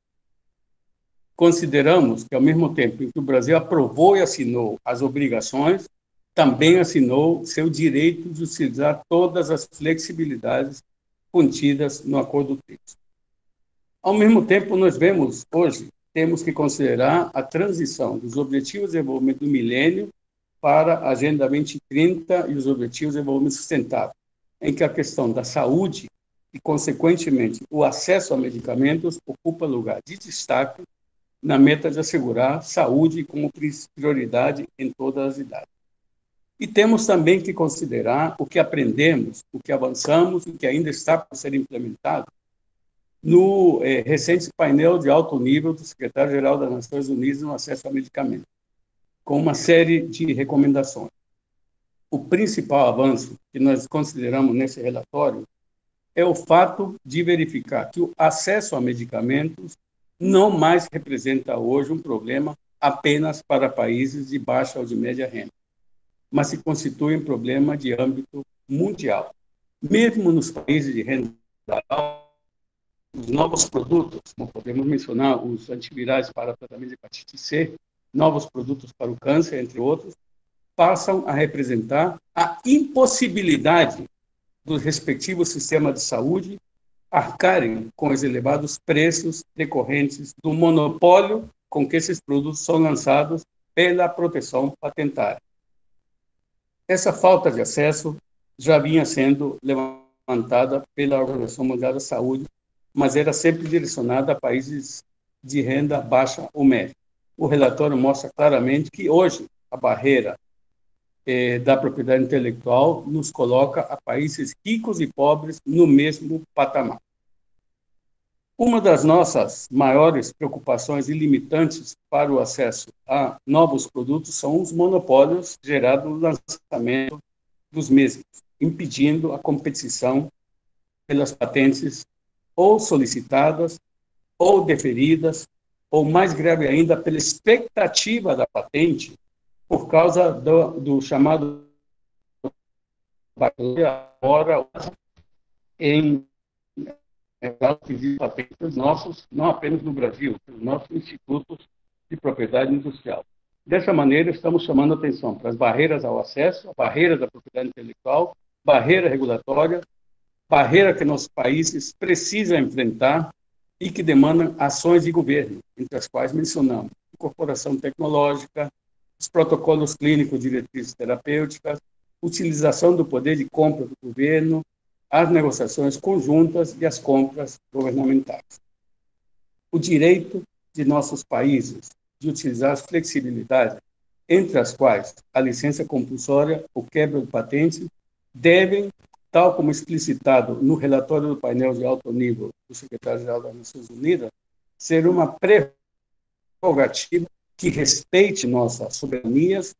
Consideramos que, ao mesmo tempo em que o Brasil aprovou e assinou as obrigações, também assinou seu direito de utilizar todas as flexibilidades contidas no Acordo TRIPS. Ao mesmo tempo, nós vemos hoje, temos que considerar a transição dos Objetivos de Desenvolvimento do Milênio para a Agenda 2030 e os Objetivos de Desenvolvimento Sustentável, em que a questão da saúde e, consequentemente, o acesso a medicamentos ocupa lugar de destaque na meta de assegurar saúde como prioridade em todas as idades. E temos também que considerar o que aprendemos, o que avançamos, o que ainda está por ser implementado no recente painel de alto nível do secretário-geral das Nações Unidas no acesso a medicamentos, com uma série de recomendações. O principal avanço que nós consideramos nesse relatório é o fato de verificar que o acesso a medicamentos não mais representa hoje um problema apenas para países de baixa ou de média renda, mas se constitui um problema de âmbito mundial. Mesmo nos países de renda alta, os novos produtos, como podemos mencionar os antivirais para tratamento de hepatite C, novos produtos para o câncer, entre outros, passam a representar a impossibilidade dos respectivos sistemas de saúde arcarem com os elevados preços decorrentes do monopólio com que esses produtos são lançados pela proteção patentária. Essa falta de acesso já vinha sendo levantada pela Organização Mundial da Saúde, mas era sempre direcionada a países de renda baixa ou média. O relatório mostra claramente que hoje a barreira da propriedade intelectual nos coloca a países ricos e pobres no mesmo patamar. Uma das nossas maiores preocupações e limitantes para o acesso a novos produtos são os monopólios gerados no lançamento dos mesmos, impedindo a competição pelas patentes ou solicitadas ou deferidas, ou mais grave ainda, pela expectativa da patente, por causa do chamado agora em patentes nossos, não apenas no Brasil, nos nossos institutos de propriedade industrial. Dessa maneira, estamos chamando a atenção para as barreiras ao acesso, a barreira da propriedade intelectual, barreira regulatória, barreira que nossos países precisam enfrentar e que demandam ações de governo, entre as quais mencionamos incorporação tecnológica, os protocolos clínicos, diretrizes terapêuticas, utilização do poder de compra do governo, as negociações conjuntas e as compras governamentais. O direito de nossos países de utilizar as flexibilidades, entre as quais a licença compulsória ou quebra de patente, devem, tal como explicitado no relatório do painel de alto nível do secretário-geral das Nações Unidas, ser uma prerrogativa que respeite nossas soberanias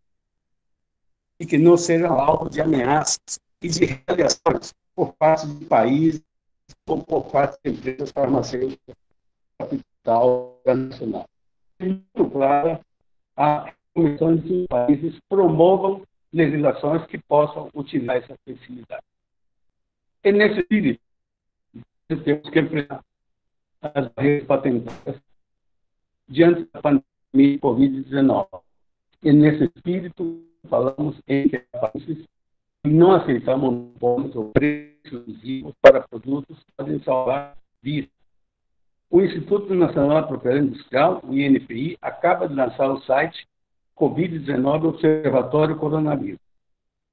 e que não seja alvo de ameaças e de retaliações por parte de países ou por parte de empresas farmacêuticas capital nacional. É muito clara a recomendação de que os países promovam legislações que possam utilizar essa flexibilidade. É nesse espírito que temos que enfrentar as barreiras patentárias diante da pandemia Covid-19. E nesse espírito falamos em que países não aceitamos monopólios ou preços exclusivos para produtos que podem salvar vidas. O Instituto Nacional da Propriedade Industrial, o INPI, acaba de lançar o site Covid-19 Observatório Coronavírus.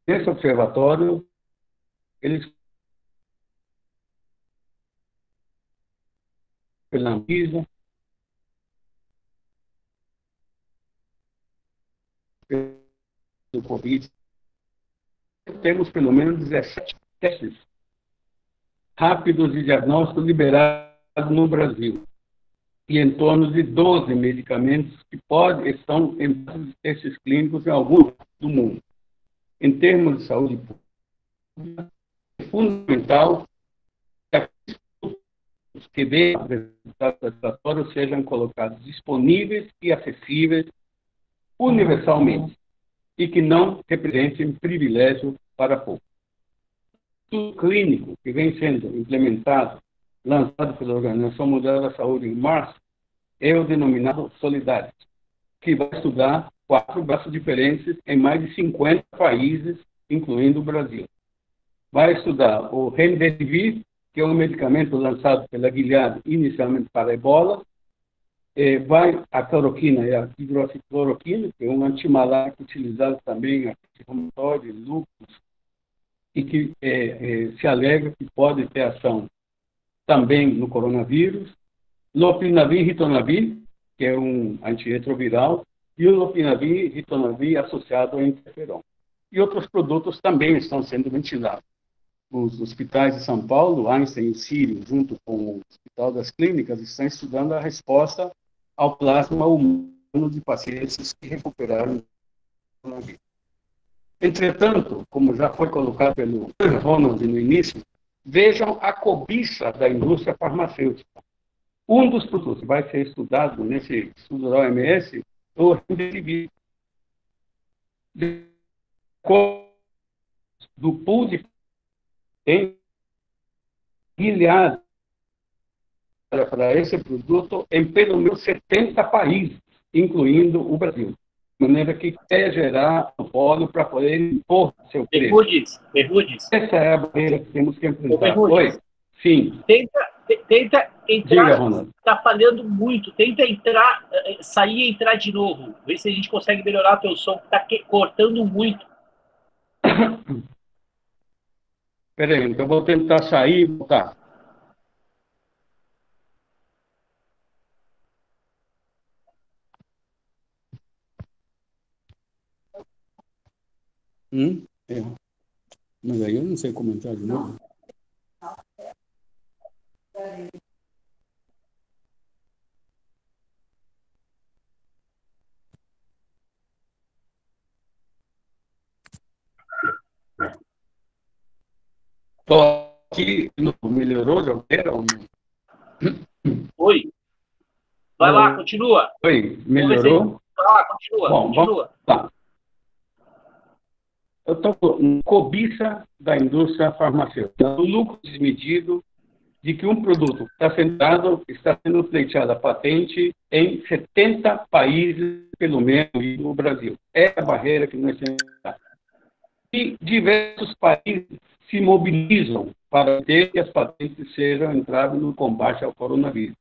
Nesse observatório, eles pela Anvisa, do Covid, temos pelo menos 17 testes rápidos de diagnóstico liberados no Brasil e em torno de 12 medicamentos que estão em testes clínicos em alguns do mundo. Em termos de saúde pública, é fundamental que os resultados satisfatórios sejam colocados disponíveis e acessíveis universalmente e que não representem privilégio para poucos. O clínico que vem sendo implementado, lançado pela Organização Mundial da Saúde em março, é o denominado Solidaridade, que vai estudar 4 braços diferentes em mais de 50 países, incluindo o Brasil. Vai estudar o Remdesivir, que é um medicamento lançado pela Gilead inicialmente para a ebola, vai a cloroquina e a hidroxicloroquina, que é um antimalárico utilizado também em reumatoide, lúpus, e que se alega que pode ter ação também no coronavírus, lopinavir e ritonavir, que é um antirretroviral, e o lopinavir e ritonavir associado ao interferon. E outros produtos também estão sendo ventilados. Os hospitais de São Paulo, Einstein e o Sírio, junto com o Hospital das Clínicas, estão estudando a resposta ao plasma humano de pacientes que recuperaram o coronavírus. Entretanto, como já foi colocado pelo Ronald no início, vejam a cobiça da indústria farmacêutica. Um dos produtos que vai ser estudado nesse estudo da OMS é o Remdesivir. Do pool de Gilead para esse produto em pelo menos 70 países, incluindo o Brasil. De maneira que quer gerar monopólio para poder impor seu preço. Bermudes. Essa é a barreira que temos que enfrentar. Oi? Sim. Tenta entrar. Diga, está falhando muito. Tenta entrar, sair e entrar de novo. Vê se a gente consegue melhorar o teu som, que está cortando muito. Espera aí, então eu vou tentar sair e voltar. Mas aí eu não sei comentar de novo. Estou aqui, melhorou, já melhorou? Oi. Vai lá, continua. Oi, melhorou? Vai lá, continua. Bom, continua. Vamos lá. Eu estou com cobiça da indústria farmacêutica, o lucro desmedido de que um produto está sendo pleiteado a patente em 70 países, pelo menos no Brasil. É a barreira que nós temos. E diversos países se mobilizam para ter que as patentes sejam entradas no combate ao coronavírus.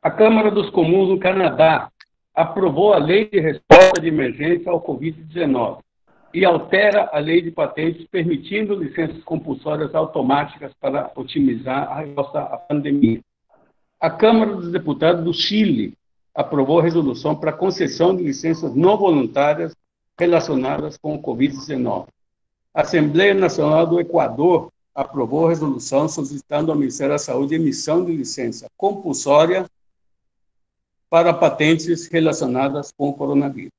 A Câmara dos Comuns no Canadá aprovou a Lei de Resposta de Emergência ao Covid-19 e altera a Lei de Patentes, permitindo licenças compulsórias automáticas para otimizar a resposta à pandemia. A Câmara dos Deputados do Chile aprovou resolução para concessão de licenças não voluntárias relacionadas com o Covid-19. A Assembleia Nacional do Equador aprovou resolução solicitando ao Ministério da Saúde emissão de licença compulsória para patentes relacionadas com o coronavírus.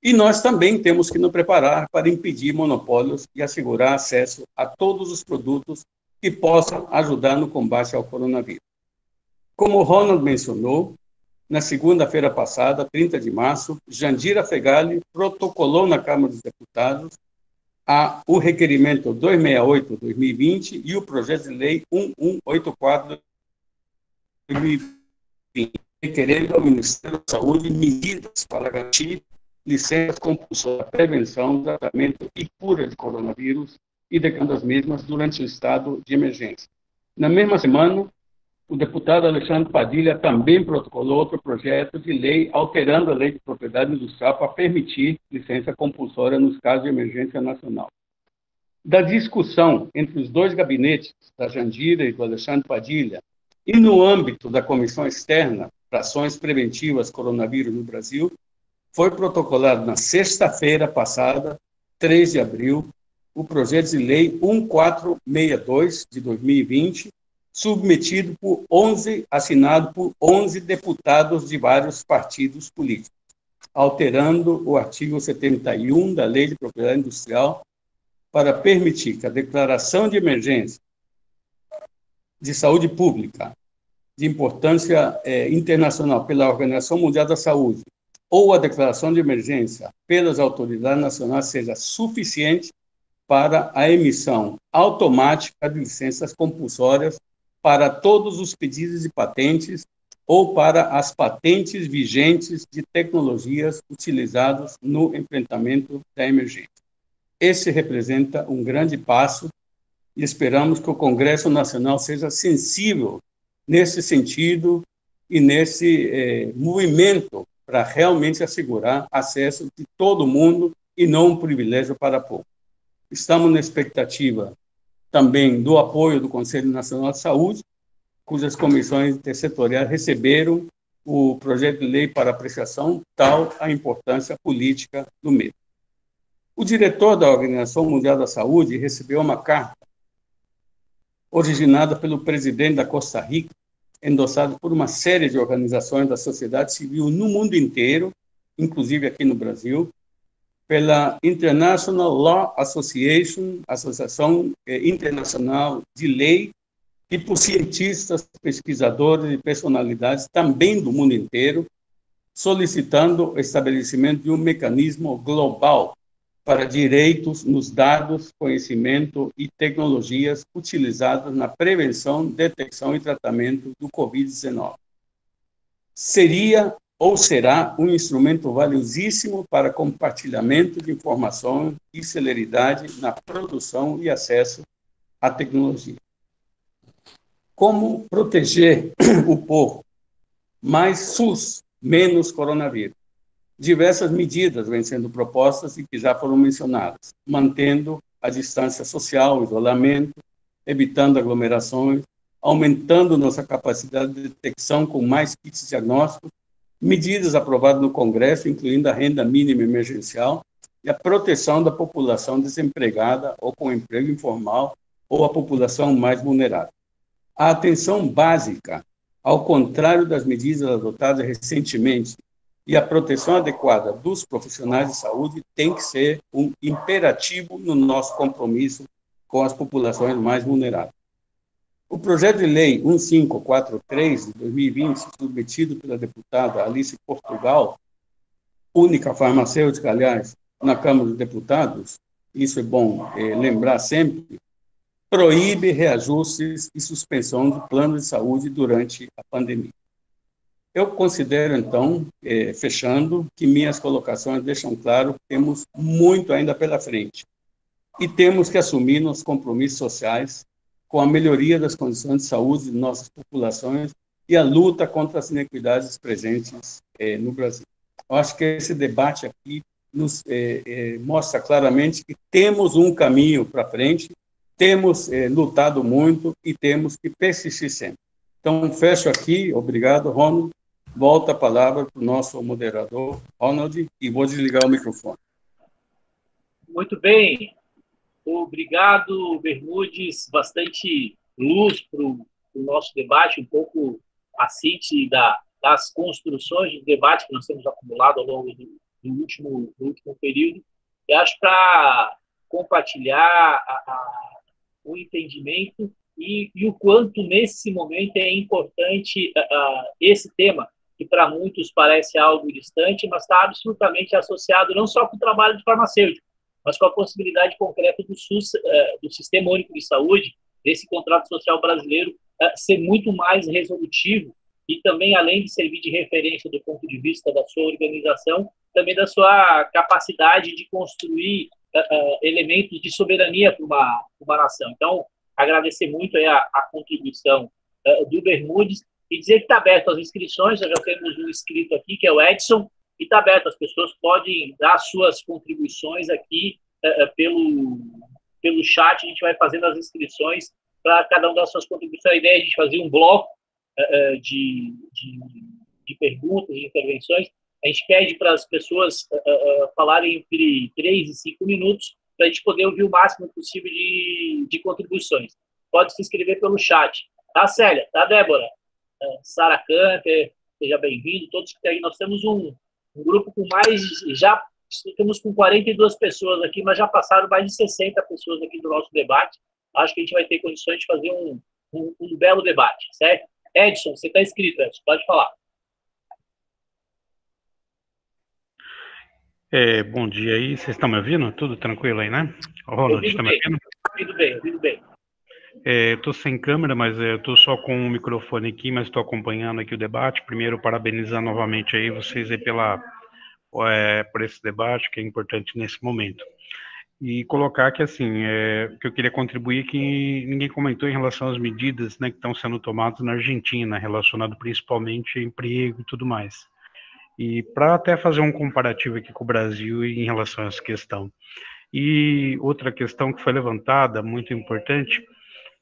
E nós também temos que nos preparar para impedir monopólios e assegurar acesso a todos os produtos que possam ajudar no combate ao coronavírus. Como o Ronald mencionou, na segunda-feira passada, 30 de março, Jandira Fegali protocolou na Câmara dos Deputados o requerimento 268/2020 e o projeto de lei 1184/2020, requerendo ao Ministério da Saúde medidas para garantir licenças compulsórias para prevenção, tratamento e cura de coronavírus e declarando as mesmas durante o estado de emergência. Na mesma semana, o deputado Alexandre Padilha também protocolou outro projeto de lei alterando a Lei de Propriedade Industrial para permitir licença compulsória nos casos de emergência nacional. da discussão entre os dois gabinetes, da Jandira e do Alexandre Padilha, e no âmbito da Comissão Externa para Ações Preventivas Coronavírus no Brasil, foi protocolado na sexta-feira passada, 3 de abril, o projeto de lei 1462 de 2020, submetido assinado por 11 deputados de vários partidos políticos, alterando o artigo 71 da Lei de Propriedade Industrial para permitir que a declaração de emergência de saúde pública de importância internacional pela Organização Mundial da Saúde ou a declaração de emergência pelas autoridades nacionais seja suficiente para a emissão automática de licenças compulsórias para todos os pedidos de patentes ou para as patentes vigentes de tecnologias utilizadas no enfrentamento da emergência. Esse representa um grande passo e esperamos que o Congresso Nacional seja sensível nesse sentido e nesse movimento para realmente assegurar acesso de todo mundo e não um privilégio para poucos. Estamos na expectativa também do apoio do Conselho Nacional de Saúde, cujas comissões intersetoriais receberam o projeto de lei para apreciação, tal a importância política do mesmo. O diretor da Organização Mundial da Saúde recebeu uma carta originada pelo presidente da Costa Rica, endossada por uma série de organizações da sociedade civil no mundo inteiro, inclusive aqui no Brasil, pela International Law Association, Associação Internacional de Lei, e por cientistas, pesquisadores e personalidades também do mundo inteiro, solicitando o estabelecimento de um mecanismo global para direitos nos dados, conhecimento e tecnologias utilizados na prevenção, detecção e tratamento do Covid-19. Seria ou será um instrumento valiosíssimo para compartilhamento de informação e celeridade na produção e acesso à tecnologia. Como proteger o povo? Mais SUS, menos coronavírus. Diversas medidas vêm sendo propostas e que já foram mencionadas, mantendo a distância social, o isolamento, evitando aglomerações, aumentando nossa capacidade de detecção com mais kits diagnósticos, medidas aprovadas no Congresso, incluindo a renda mínima emergencial e a proteção da população desempregada ou com emprego informal ou a população mais vulnerável. A atenção básica, ao contrário das medidas adotadas recentemente, e a proteção adequada dos profissionais de saúde tem que ser um imperativo no nosso compromisso com as populações mais vulneráveis. O projeto de lei 1543 de 2020, submetido pela deputada Alice Portugal, única farmacêutica, aliás, na Câmara dos Deputados, isso é bom lembrar sempre, proíbe reajustes e suspensão de planos de saúde durante a pandemia. Eu considero, então, fechando, que minhas colocações deixam claro que temos muito ainda pela frente e temos que assumir nossos compromissos sociais com a melhoria das condições de saúde de nossas populações e a luta contra as inequidades presentes no Brasil. Eu acho que esse debate aqui nos mostra claramente que temos um caminho para frente, temos lutado muito e temos que persistir sempre. Então, fecho aqui. Obrigado, Ronald. Volta a palavra para o nosso moderador, Ronald, e vou desligar o microfone. Muito bem. Obrigado, Bermudes. Bastante luz para o nosso debate, um pouco a síntese das construções de debate que nós temos acumulado ao longo do último período. E acho para compartilhar o entendimento e o quanto, nesse momento, é importante esse tema, que para muitos parece algo distante, mas está absolutamente associado não só com o trabalho de farmacêutico, mas com a possibilidade concreta do SUS, do Sistema Único de Saúde, desse contrato social brasileiro, ser muito mais resolutivo e também, além de servir de referência do ponto de vista da sua organização, também da sua capacidade de construir elementos de soberania para uma nação. Então, agradecer muito a contribuição do Bermudes e dizer que está aberto as inscrições. Nós já temos um inscrito aqui, que é o Edson, e está aberto, as pessoas podem dar suas contribuições aqui pelo chat, a gente vai fazendo as inscrições para cada um das suas contribuições. A ideia é a gente fazer um bloco de perguntas, de intervenções. A gente pede para as pessoas falarem entre 3 e 5 minutos, para a gente poder ouvir o máximo possível de contribuições. Pode se inscrever pelo chat. Tá, Célia? Tá, Débora? Sara Canter, seja bem-vindo. Todos que estão aí. Nós temos um grupo com mais... Já estamos com 42 pessoas aqui, mas já passaram mais de 60 pessoas aqui do nosso debate. Acho que a gente vai ter condições de fazer um belo debate, certo? Edson, você está inscrito, Edson. Pode falar. Bom dia aí, vocês estão me ouvindo? Tudo tranquilo aí, né? O Ronald, está me ouvindo? Ouvindo bem. Estou sem câmera, mas estou só com o microfone aqui, mas estou acompanhando aqui o debate. Primeiro, parabenizar novamente aí vocês aí por esse debate, que é importante nesse momento. E colocar que, assim, que eu queria contribuir que ninguém comentou em relação às medidas, né, que estão sendo tomadas na Argentina, relacionado principalmente a emprego e tudo mais. E para até fazer um comparativo aqui com o Brasil em relação a essa questão. E outra questão que foi levantada, muito importante,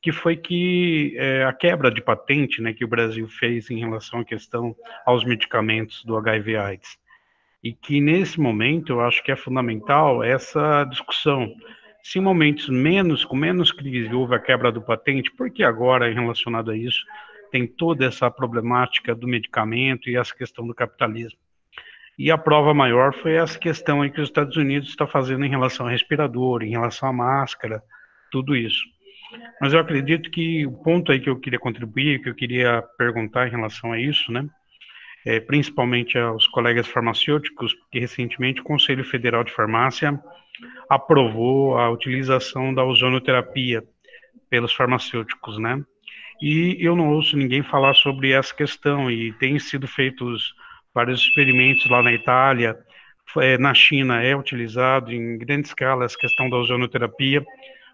que foi que a quebra de patente, né, que o Brasil fez em relação à questão aos medicamentos do HIV/AIDS. E que nesse momento eu acho que é fundamental essa discussão. Se em momentos com menos crise houve a quebra do patente, por que agora, relacionado a isso, tem toda essa problemática do medicamento e essa questão do capitalismo? E a prova maior foi essa questão aí que os Estados Unidos está fazendo em relação ao respirador, em relação à máscara, tudo isso. Mas eu acredito que o ponto aí que eu queria contribuir, que eu queria perguntar em relação a isso, né, principalmente aos colegas farmacêuticos, porque recentemente o Conselho Federal de Farmácia aprovou a utilização da ozonoterapia pelos farmacêuticos, né? E eu não ouço ninguém falar sobre essa questão, e têm sido feitos vários experimentos lá na Itália, na China é utilizado em grande escala essa questão da ozonoterapia,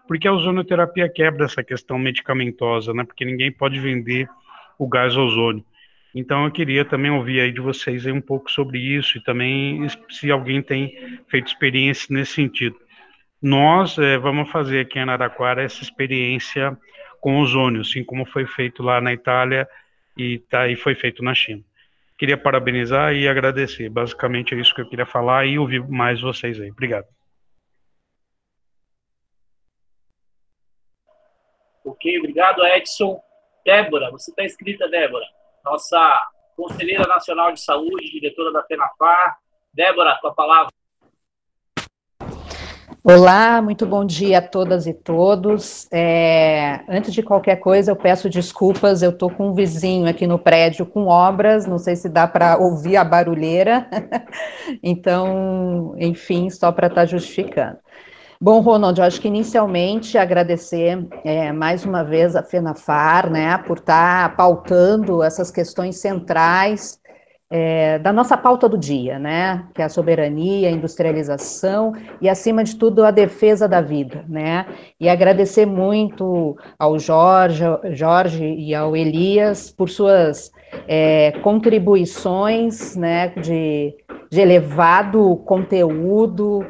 porque a ozonoterapia quebra essa questão medicamentosa, né? Porque ninguém pode vender o gás ozônio. Então eu queria também ouvir aí de vocês aí um pouco sobre isso, e também se alguém tem feito experiência nesse sentido. Nós vamos fazer aqui em Araraquara essa experiência com ozônio, assim como foi feito lá na Itália e foi feito na China. Queria parabenizar e agradecer. Basicamente é isso que eu queria falar e ouvir mais vocês aí. Obrigado. Ok, obrigado, Edson. Débora, você está inscrita, Débora. Nossa Conselheira Nacional de Saúde, diretora da FENAFAR. Débora, com a palavra. Olá, muito bom dia a todas e todos. Antes de qualquer coisa, eu peço desculpas, eu estou com um vizinho aqui no prédio com obras, não sei se dá para ouvir a barulheira, então, enfim, só para estar justificando. Bom, Ronald, eu acho que inicialmente agradecer mais uma vez a FENAFAR, né, por estar pautando essas questões centrais da nossa pauta do dia, né, que é a soberania, a industrialização e, acima de tudo, a defesa da vida, né, e agradecer muito ao Jorge e ao Elias por suas contribuições, né, de elevado conteúdo,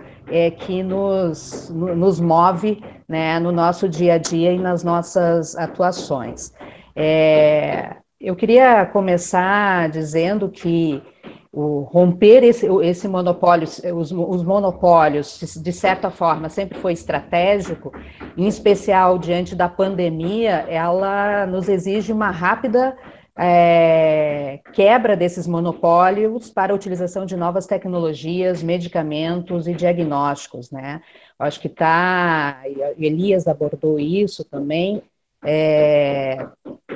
que nos move, né, no nosso dia a dia e nas nossas atuações. Eu queria começar dizendo que romper esse monopólio, os monopólios, de certa forma, sempre foi estratégico, em especial diante da pandemia, ela nos exige uma rápida quebra desses monopólios para a utilização de novas tecnologias, medicamentos e diagnósticos, né? Acho que Elias abordou isso também,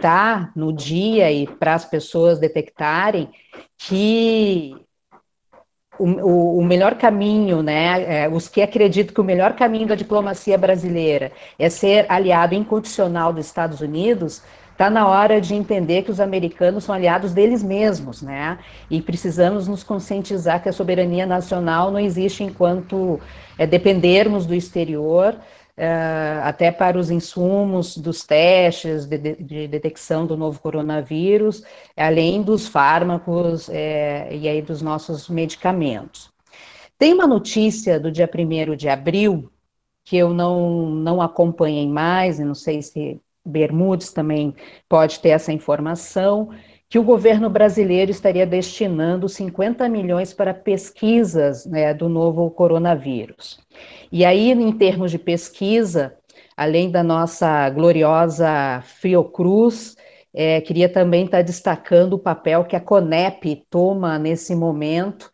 tá no dia e para as pessoas detectarem que o melhor caminho, né, os que acreditam que o melhor caminho da diplomacia brasileira é ser aliado incondicional dos Estados Unidos, está na hora de entender que os americanos são aliados deles mesmos, né, e precisamos nos conscientizar que a soberania nacional não existe enquanto dependermos do exterior, até para os insumos dos testes de detecção do novo coronavírus, além dos fármacos e aí dos nossos medicamentos. Tem uma notícia do dia 1º de abril, que eu não acompanhei mais, e não sei se Bermudes também pode ter essa informação, que o governo brasileiro estaria destinando 50 milhões para pesquisas, né, do novo coronavírus. E aí, em termos de pesquisa, além da nossa gloriosa Fiocruz, queria também estar destacando o papel que a CONEP toma nesse momento,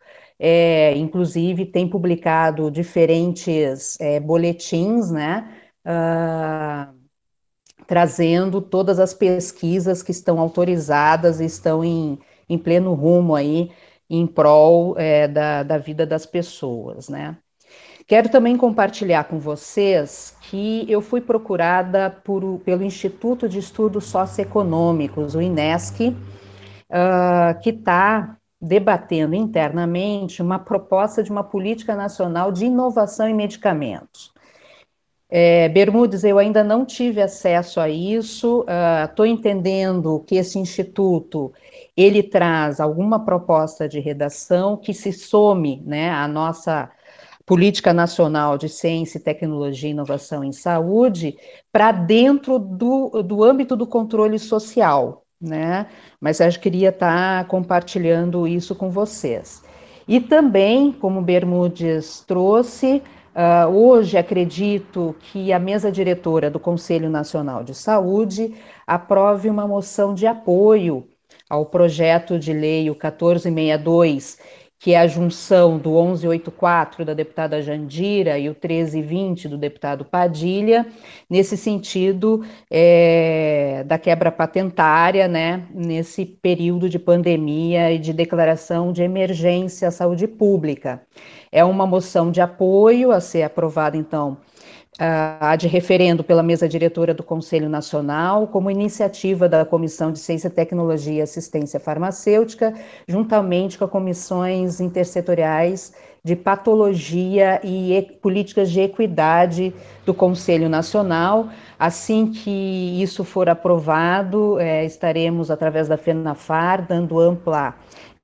inclusive tem publicado diferentes boletins, né, trazendo todas as pesquisas que estão autorizadas e estão em pleno rumo aí, em prol da vida das pessoas, né. Quero também compartilhar com vocês que eu fui procurada pelo Instituto de Estudos Socioeconômicos, o INESC, que está debatendo internamente uma proposta de uma política nacional de inovação em medicamentos. Bermudes, eu ainda não tive acesso a isso, estou entendendo que esse instituto, ele traz alguma proposta de redação que se some, né, à nossa Política Nacional de Ciência, Tecnologia e Inovação em Saúde, para dentro do âmbito do controle social, né? Mas eu queria estar compartilhando isso com vocês. E também, como Bermudes trouxe, hoje acredito que a mesa diretora do Conselho Nacional de Saúde aprove uma moção de apoio ao projeto de lei o 1462, que é a junção do 1184 da deputada Jandira e o 1320 do deputado Padilha, nesse sentido da quebra patentária, né, nesse período de pandemia e de declaração de emergência à saúde pública. É uma moção de apoio a ser aprovada, então, a de referendo pela mesa diretora do Conselho Nacional, como iniciativa da Comissão de Ciência, Tecnologia e Assistência Farmacêutica, juntamente com as comissões intersetoriais de patologia e políticas de equidade do Conselho Nacional. Assim que isso for aprovado, estaremos, através da FENAFAR, dando ampla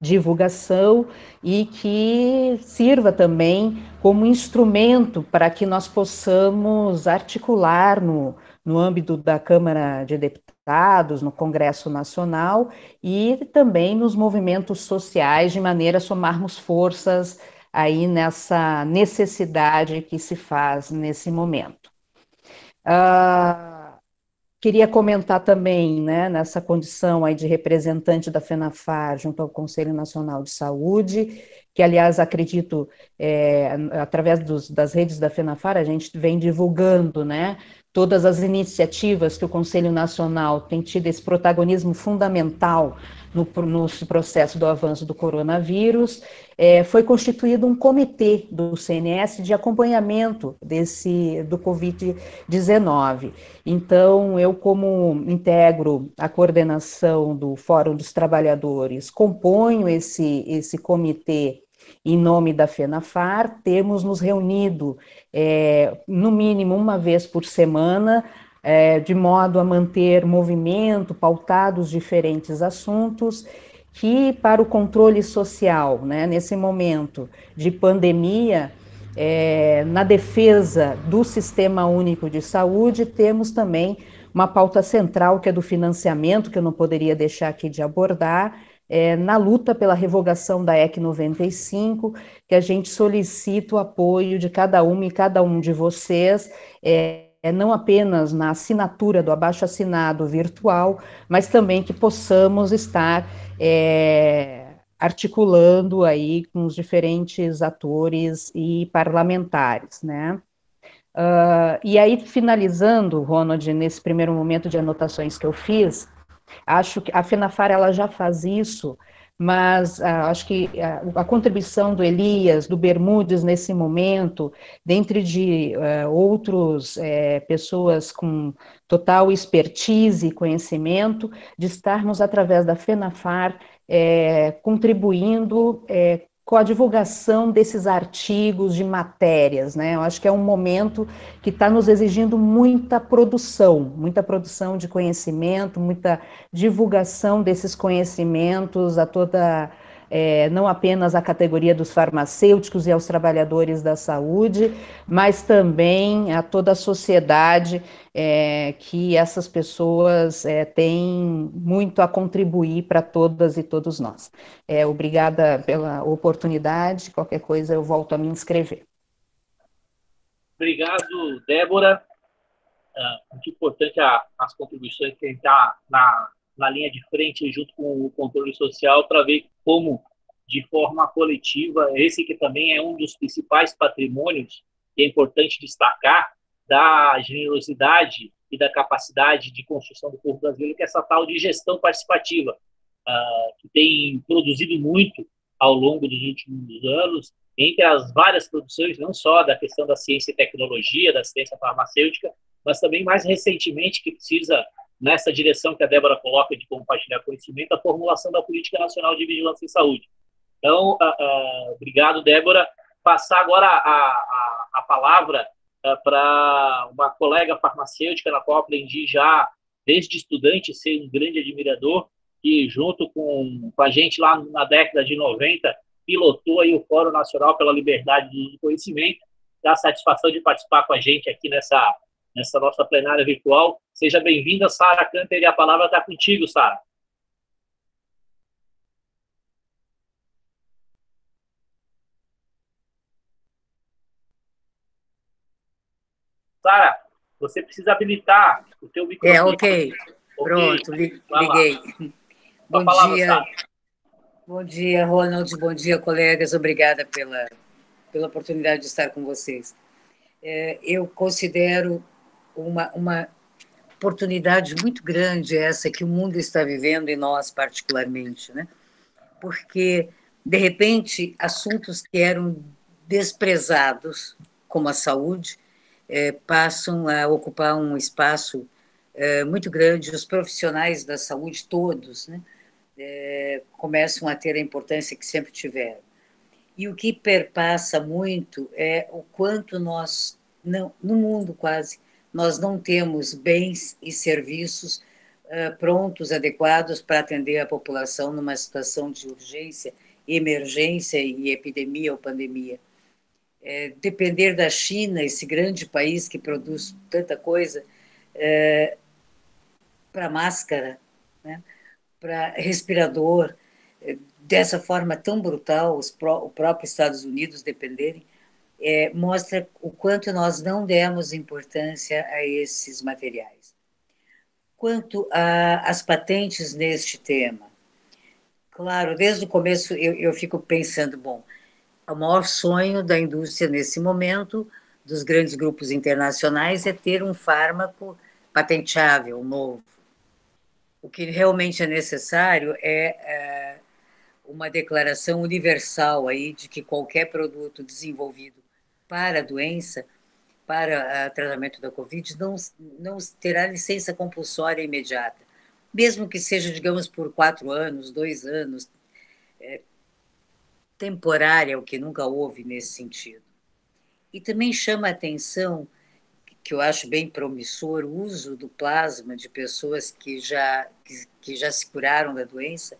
divulgação e que sirva também como instrumento para que nós possamos articular no âmbito da Câmara de Deputados, no Congresso Nacional e também nos movimentos sociais, de maneira a somarmos forças aí nessa necessidade que se faz nesse momento. Queria comentar também, né, nessa condição aí de representante da FENAFAR junto ao Conselho Nacional de Saúde, que, aliás, acredito, através das redes da FENAFAR, a gente vem divulgando, né, todas as iniciativas que o Conselho Nacional tem tido esse protagonismo fundamental no processo do avanço do coronavírus. Foi constituído um comitê do CNS de acompanhamento do Covid-19. Então, eu, como integro a coordenação do Fórum dos Trabalhadores, componho esse comitê em nome da FENAFAR, temos nos reunido no mínimo uma vez por semana, de modo a manter movimento, pautados diferentes assuntos, que para o controle social, né, nesse momento de pandemia, na defesa do Sistema Único de Saúde, temos também uma pauta central, que é do financiamento, que eu não poderia deixar aqui de abordar, na luta pela revogação da EC 95, que a gente solicita o apoio de cada uma e cada um de vocês, não apenas na assinatura do abaixo-assinado virtual, mas também que possamos estar articulando aí com os diferentes atores e parlamentares, né? E aí, finalizando, Ronald, nesse primeiro momento de anotações que eu fiz, acho que a FENAFAR ela já faz isso, mas acho que a contribuição do Elias, do Bermudes nesse momento, dentre de outros pessoas com total expertise e conhecimento, de estarmos através da FENAFAR contribuindo com a divulgação desses artigos de matérias, né? Eu acho que é um momento que está nos exigindo muita produção de conhecimento, muita divulgação desses conhecimentos a toda não apenas à categoria dos farmacêuticos e aos trabalhadores da saúde, mas também a toda a sociedade, que essas pessoas têm muito a contribuir para todas e todos nós. Obrigada pela oportunidade, qualquer coisa eu volto a me inscrever. Obrigado, Débora. Muito importante as contribuições que a gente está na linha de frente junto com o controle social para ver como, de forma coletiva, esse que também é um dos principais patrimônios que é importante destacar da generosidade e da capacidade de construção do povo brasileiro, que é essa tal de gestão participativa, que tem produzido muito ao longo dos últimos anos, entre as várias produções, não só da questão da ciência e tecnologia, da assistência farmacêutica, mas também, mais recentemente, que precisa, nessa direção que a Débora coloca de compartilhar conhecimento, a formulação da Política Nacional de Vigilância em Saúde. Então, obrigado, Débora. Passar agora a palavra para uma colega farmacêutica, na qual aprendi já, desde estudante, ser um grande admirador, que junto com a gente lá na década de 90, pilotou aí o Fórum Nacional pela Liberdade de Conhecimento. Dá a satisfação de participar com a gente aqui nessa nossa plenária virtual. Seja bem-vinda, Sara Canter, e a palavra está contigo, Sara. Sara, você precisa habilitar o teu microfone. Ok. Pronto, liguei. Bom dia. Bom dia, Ronald. Bom dia, colegas. Obrigada pela oportunidade de estar com vocês. Eu considero uma oportunidade muito grande essa que o mundo está vivendo, e nós particularmente, né? Porque, de repente, assuntos que eram desprezados, como a saúde, passam a ocupar um espaço muito grande. Os profissionais da saúde, todos, né, começam a ter a importância que sempre tiveram. E o que perpassa muito é o quanto nós, no mundo quase, nós não temos bens e serviços prontos, adequados para atender a população numa situação de urgência, emergência e epidemia ou pandemia. Depender da China, esse grande país que produz tanta coisa, para máscara, né, para respirador, dessa forma tão brutal, o próprio Estados Unidos dependerem, mostra o quanto nós não demos importância a esses materiais. Quanto às patentes neste tema, claro, desde o começo eu fico pensando, bom, o maior sonho da indústria nesse momento, dos grandes grupos internacionais, é ter um fármaco patenteável, novo. O que realmente é necessário é uma declaração universal aí de que qualquer produto desenvolvido para a doença, para o tratamento da Covid, não terá licença compulsória imediata, mesmo que seja, digamos, por 4 anos, 2 anos, temporária, o que nunca houve nesse sentido. E também chama a atenção, que eu acho bem promissor, o uso do plasma de pessoas que já se curaram da doença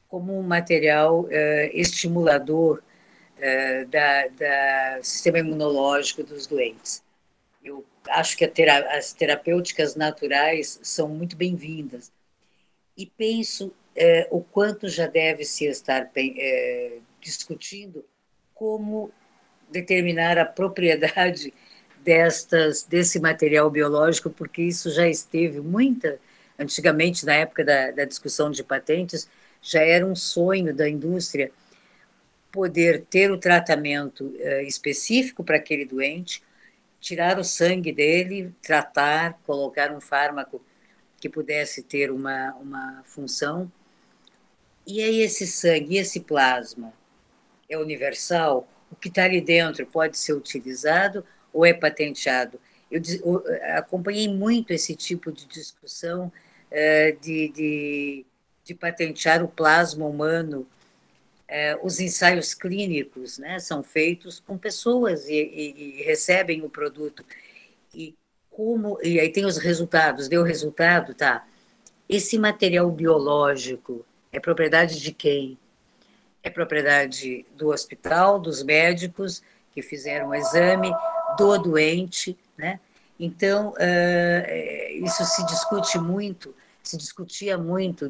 como um material estimulador do sistema imunológico dos doentes. Eu acho que as terapêuticas naturais são muito bem-vindas. E penso o quanto já deve se estar discutindo como determinar a propriedade desse material biológico, porque isso já esteve antigamente, na época da discussão de patentes, já era um sonho da indústria poder ter o tratamento específico para aquele doente, tirar o sangue dele, tratar, colocar um fármaco que pudesse ter uma função. E aí esse sangue, esse plasma é universal? O que está ali dentro pode ser utilizado ou é patenteado? Eu acompanhei muito esse tipo de discussão de patentear o plasma humano. Os ensaios clínicos, né, são feitos com pessoas e recebem o produto. E aí tem os resultados, deu resultado, tá? Esse material biológico é propriedade de quem? é propriedade do hospital, dos médicos que fizeram o exame, do doente, né? Então, isso se discutia muito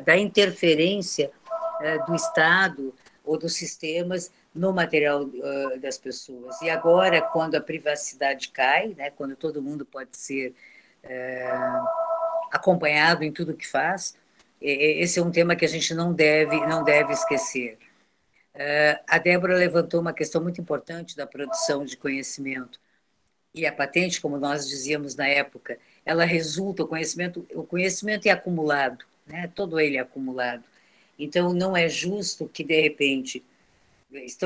da interferência do Estado ou dos sistemas no material das pessoas. E agora, quando a privacidade cai, né, quando todo mundo pode ser acompanhado em tudo que faz, esse é um tema que a gente não deve esquecer. A Débora levantou uma questão muito importante da produção de conhecimento. E a patente, como nós dizíamos na época, ela resulta, o conhecimento é acumulado, né? Todo ele é acumulado. Então, não é justo que, de repente,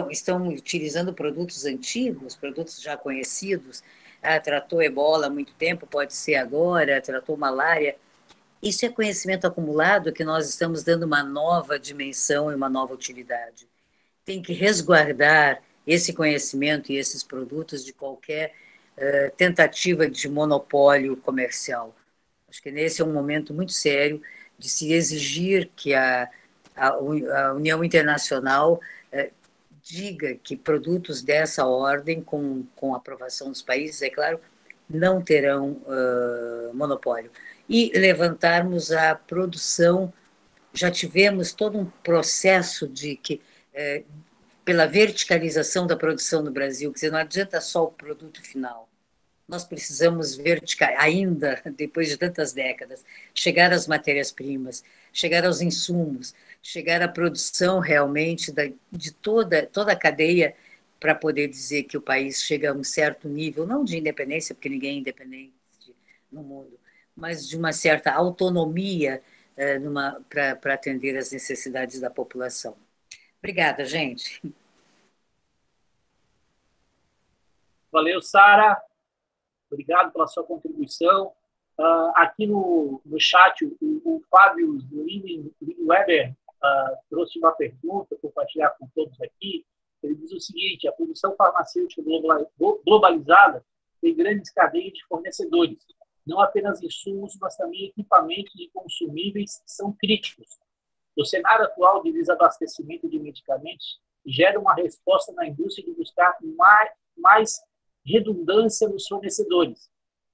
estão utilizando produtos antigos, produtos já conhecidos. Tratou ebola há muito tempo, pode ser agora, tratou malária. Isso é conhecimento acumulado que nós estamos dando uma nova dimensão e uma nova utilidade. Tem que resguardar esse conhecimento e esses produtos de qualquer tentativa de monopólio comercial. Acho que nesse é um momento muito sério de se exigir que a União Internacional diga que produtos dessa ordem, com aprovação dos países, é claro, não terão monopólio. E levantarmos a produção, já tivemos todo um processo de que, pela verticalização da produção no Brasil, quer dizer, não adianta só o produto final. Nós precisamos ainda, depois de tantas décadas, chegar às matérias-primas, chegar aos insumos, chegar à produção realmente de toda a cadeia para poder dizer que o país chega a um certo nível, não de independência, porque ninguém é independente no mundo, mas de uma certa autonomia para atender às necessidades da população. Obrigada, gente. Valeu, Sara. Obrigado pela sua contribuição. Aqui no chat, o Fábio Weber trouxe uma pergunta para compartilhar com todos aqui. Ele diz o seguinte: a produção farmacêutica globalizada tem grandes cadeias de fornecedores, não apenas insumos, mas também equipamentos e consumíveis que são críticos. O cenário atual de desabastecimento de medicamentos gera uma resposta na indústria de buscar mais redundância nos fornecedores,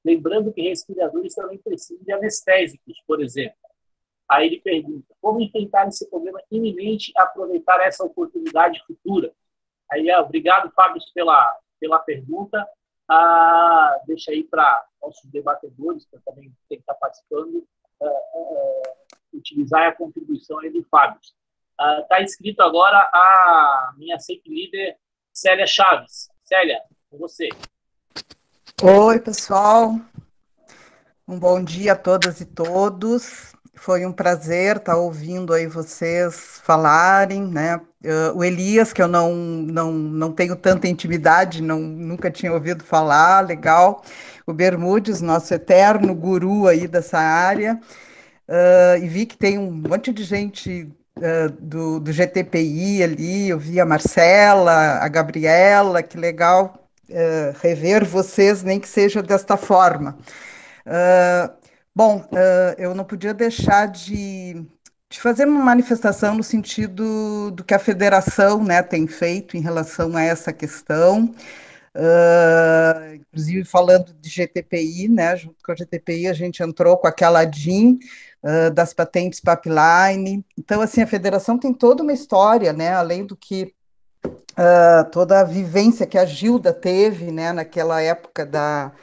lembrando que respiradores também precisam de anestésicos, por exemplo. Aí ele pergunta: como enfrentar esse problema iminente e aproveitar essa oportunidade futura? Aí, obrigado, Fábio, pela pergunta. Deixa aí para nossos debatedores, que também tem que estar participando, utilizar a contribuição aí do Fábio. Está inscrito agora a minha sempre líder, Célia Chaves. Célia, com você. Oi, pessoal. Um bom dia a todas e todos. Foi um prazer estar ouvindo aí vocês falarem, né? O Elias, que eu não tenho tanta intimidade, nunca tinha ouvido falar, legal. O Bermudes, nosso eterno guru aí dessa área. E vi que tem um monte de gente do GTPI ali, eu vi a Marcela, a Gabriela, que legal rever vocês, nem que seja desta forma. Eu não podia deixar de fazer uma manifestação no sentido do que a federação, né, tem feito em relação a essa questão, inclusive falando de GTPI, né, junto com a GTPI a gente entrou com aquela DIN das patentes pipeline. Então, assim, a federação tem toda uma história, né, além do que toda a vivência que a Gilda teve, né, naquela época da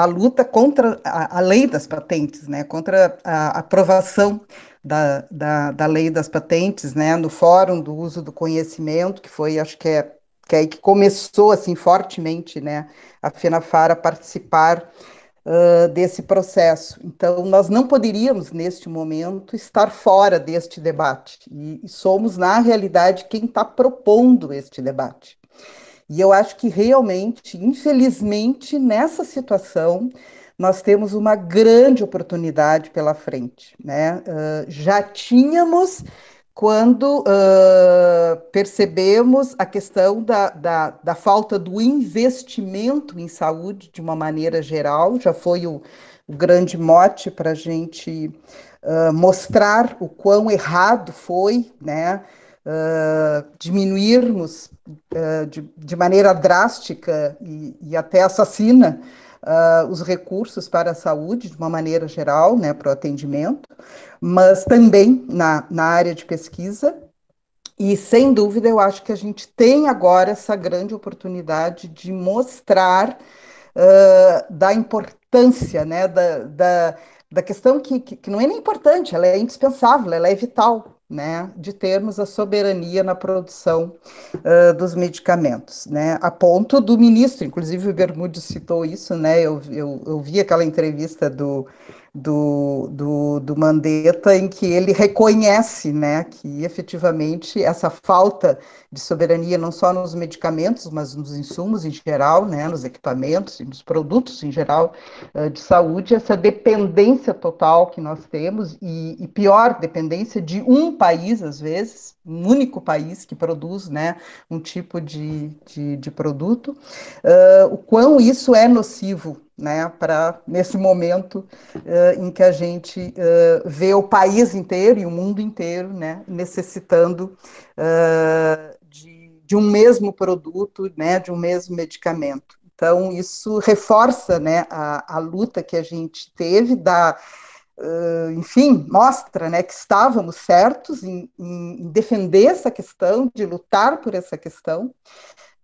luta contra a lei das patentes, né, contra a aprovação da lei das patentes, né, no Fórum do Uso do Conhecimento, que foi, acho que é aí que começou, assim, fortemente, né, a FENAFAR a participar desse processo. Então, nós não poderíamos, neste momento, estar fora deste debate, e somos, na realidade, quem está propondo este debate. E eu acho que realmente, infelizmente, nessa situação, nós temos uma grande oportunidade pela frente, né? Já tínhamos quando percebemos a questão da falta do investimento em saúde de uma maneira geral, já foi o grande mote para a gente mostrar o quão errado foi, né, diminuirmos de maneira drástica e até assassina os recursos para a saúde, de uma maneira geral, né, para o atendimento, mas também na área de pesquisa. E, sem dúvida, eu acho que a gente tem agora essa grande oportunidade de mostrar da importância, né, da questão que não é nem importante, ela é indispensável, ela é vital, né, de termos a soberania na produção dos medicamentos, né, a ponto do ministro, inclusive o Bermudes citou isso, né, eu vi aquela entrevista do Mandetta, em que ele reconhece, né, que efetivamente essa falta de soberania não só nos medicamentos, mas nos insumos em geral, né, nos equipamentos e nos produtos em geral de saúde, essa dependência total que nós temos, e pior, dependência de um país, às vezes, um único país que produz, né, um tipo de produto, o quão isso é nocivo, né, nesse momento em que a gente vê o país inteiro e o mundo inteiro, né, necessitando de um mesmo produto, né, de um mesmo medicamento. Então, isso reforça, né, a luta que a gente teve, enfim, mostra, né, que estávamos certos em defender essa questão, de lutar por essa questão.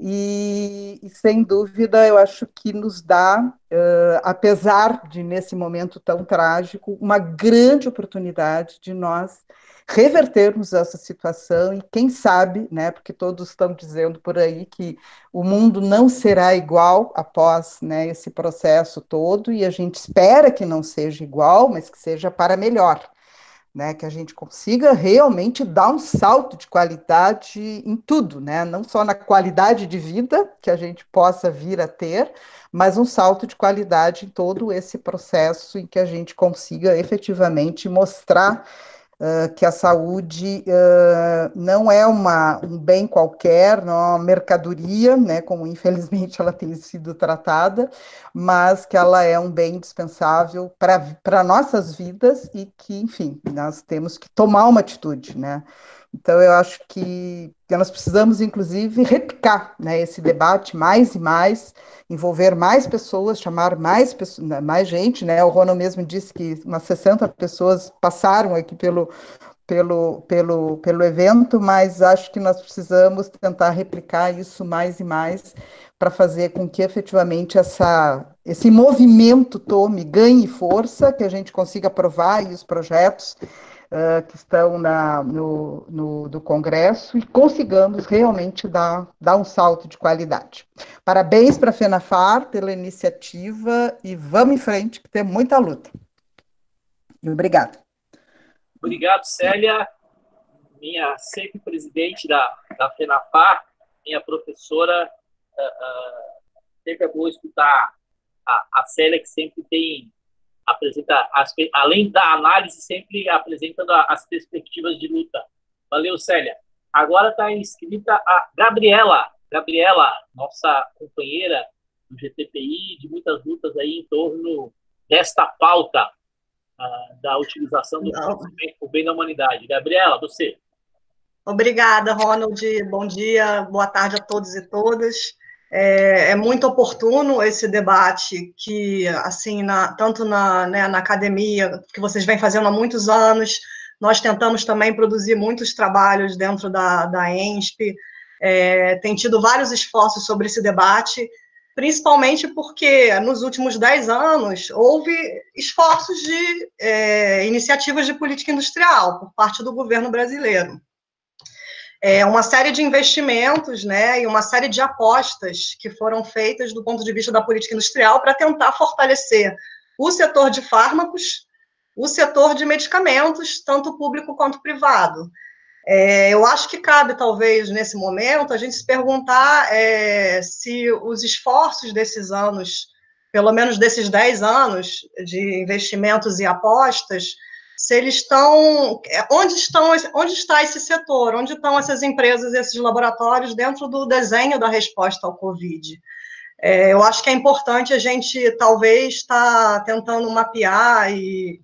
E, sem dúvida, eu acho que nos dá, apesar de, nesse momento tão trágico, uma grande oportunidade de nós revertermos essa situação e, quem sabe, né, porque todos estão dizendo por aí que o mundo não será igual após, né, esse processo todo, e a gente espera que não seja igual, mas que seja para melhor. Né, que a gente consiga realmente dar um salto de qualidade em tudo, né, não só na qualidade de vida que a gente possa vir a ter, mas um salto de qualidade em todo esse processo em que a gente consiga efetivamente mostrar que a saúde não é um bem qualquer, não é uma mercadoria, né, como infelizmente ela tem sido tratada, mas que ela é um bem indispensável para nossas vidas e que, enfim, nós temos que tomar uma atitude, né? Então, eu acho que nós precisamos, inclusive, replicar, né, esse debate mais e mais, envolver mais pessoas, chamar mais gente, né? O Ronald mesmo disse que umas 60 pessoas passaram aqui pelo evento, mas acho que nós precisamos tentar replicar isso mais e mais para fazer com que efetivamente esse movimento ganhe força, que a gente consiga aprovar os projetos que estão do Congresso e consigamos realmente dar um salto de qualidade. Parabéns para a FENAFAR pela iniciativa e vamos em frente, que tem muita luta. Obrigada. Obrigado, Célia, minha sempre presidente da FENAFAR, minha professora. Sempre é bom escutar a Célia, que sempre apresenta, além da análise, sempre apresentando as perspectivas de luta. Valeu, Célia. Agora está inscrita a Gabriela, nossa companheira do GTPI, de muitas lutas aí em torno desta pauta da utilização do conhecimento por bem da humanidade. Gabriela, você. Obrigada, Ronald. Bom dia, boa tarde a todos e todas. É muito oportuno esse debate que, assim, tanto na academia, que vocês vêm fazendo há muitos anos, nós tentamos também produzir muitos trabalhos dentro da ENSP, tem tido vários esforços sobre esse debate, principalmente porque nos últimos 10 anos houve esforços de iniciativas de política industrial por parte do governo brasileiro. Uma série de investimentos, né, e uma série de apostas que foram feitas do ponto de vista da política industrial para tentar fortalecer o setor de fármacos, o setor de medicamentos, tanto público quanto privado. Eu acho que cabe, talvez, nesse momento, a gente se perguntar se os esforços desses anos, pelo menos desses 10 anos de investimentos e apostas, se eles estão... Onde está esse setor? Onde estão essas empresas, esses laboratórios dentro do desenho da resposta ao Covid? Eu acho que é importante a gente, talvez, estar tentando mapear e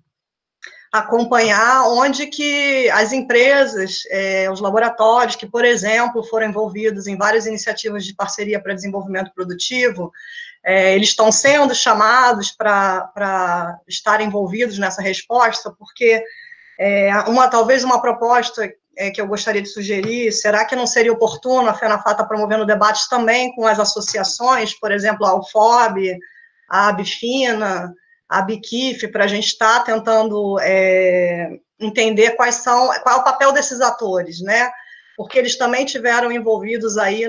acompanhar onde que as empresas, os laboratórios que, por exemplo, foram envolvidos em várias iniciativas de parceria para desenvolvimento produtivo, eles estão sendo chamados para estar envolvidos nessa resposta, porque talvez uma proposta que eu gostaria de sugerir, será que não seria oportuno a FENAFA estar promovendo debates também com as associações, por exemplo, a UFOB, a Abfina, a Biquif, para a gente estar tentando entender qual é o papel desses atores, né? Porque eles também tiveram envolvidos aí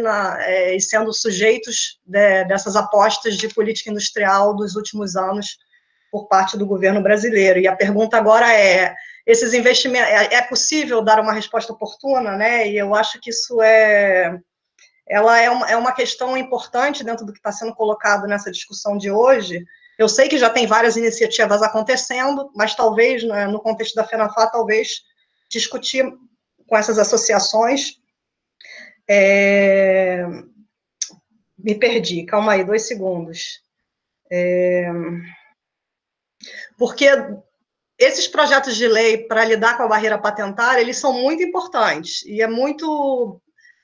e sendo sujeitos dessas apostas de política industrial dos últimos anos por parte do governo brasileiro. E a pergunta agora esses investimentos, é possível dar uma resposta oportuna, né? E eu acho que isso ela é uma questão importante dentro do que está sendo colocado nessa discussão de hoje. Eu sei que já tem várias iniciativas acontecendo, mas talvez, né, no contexto da FENAFA, talvez discutir com essas associações. Me perdi, calma aí, 2 segundos. Porque esses projetos de lei para lidar com a barreira patentária, eles são muito importantes, e é muito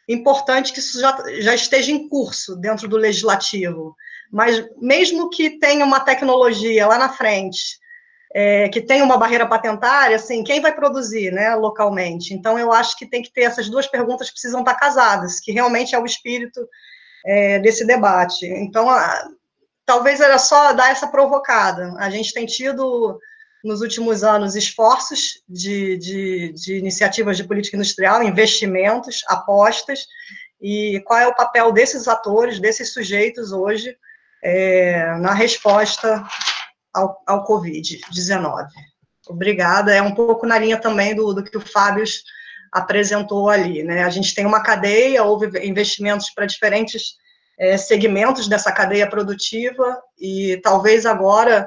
importante que isso já esteja em curso dentro do legislativo. Mas mesmo que tenha uma tecnologia lá na frente, que tenha uma barreira patentária, assim, quem vai produzir, né, localmente? Então, eu acho que tem que ter essas duas perguntas que precisam estar casadas, que realmente é o espírito desse debate. Então, talvez era só dar essa provocada. A gente tem tido, nos últimos anos, esforços de iniciativas de política industrial, investimentos, apostas, e qual é o papel desses atores, desses sujeitos hoje, na resposta ao Covid-19. Obrigada. É um pouco na linha também do que o Fábio apresentou ali, né? A gente tem uma cadeia, houve investimentos para diferentes segmentos dessa cadeia produtiva, e talvez agora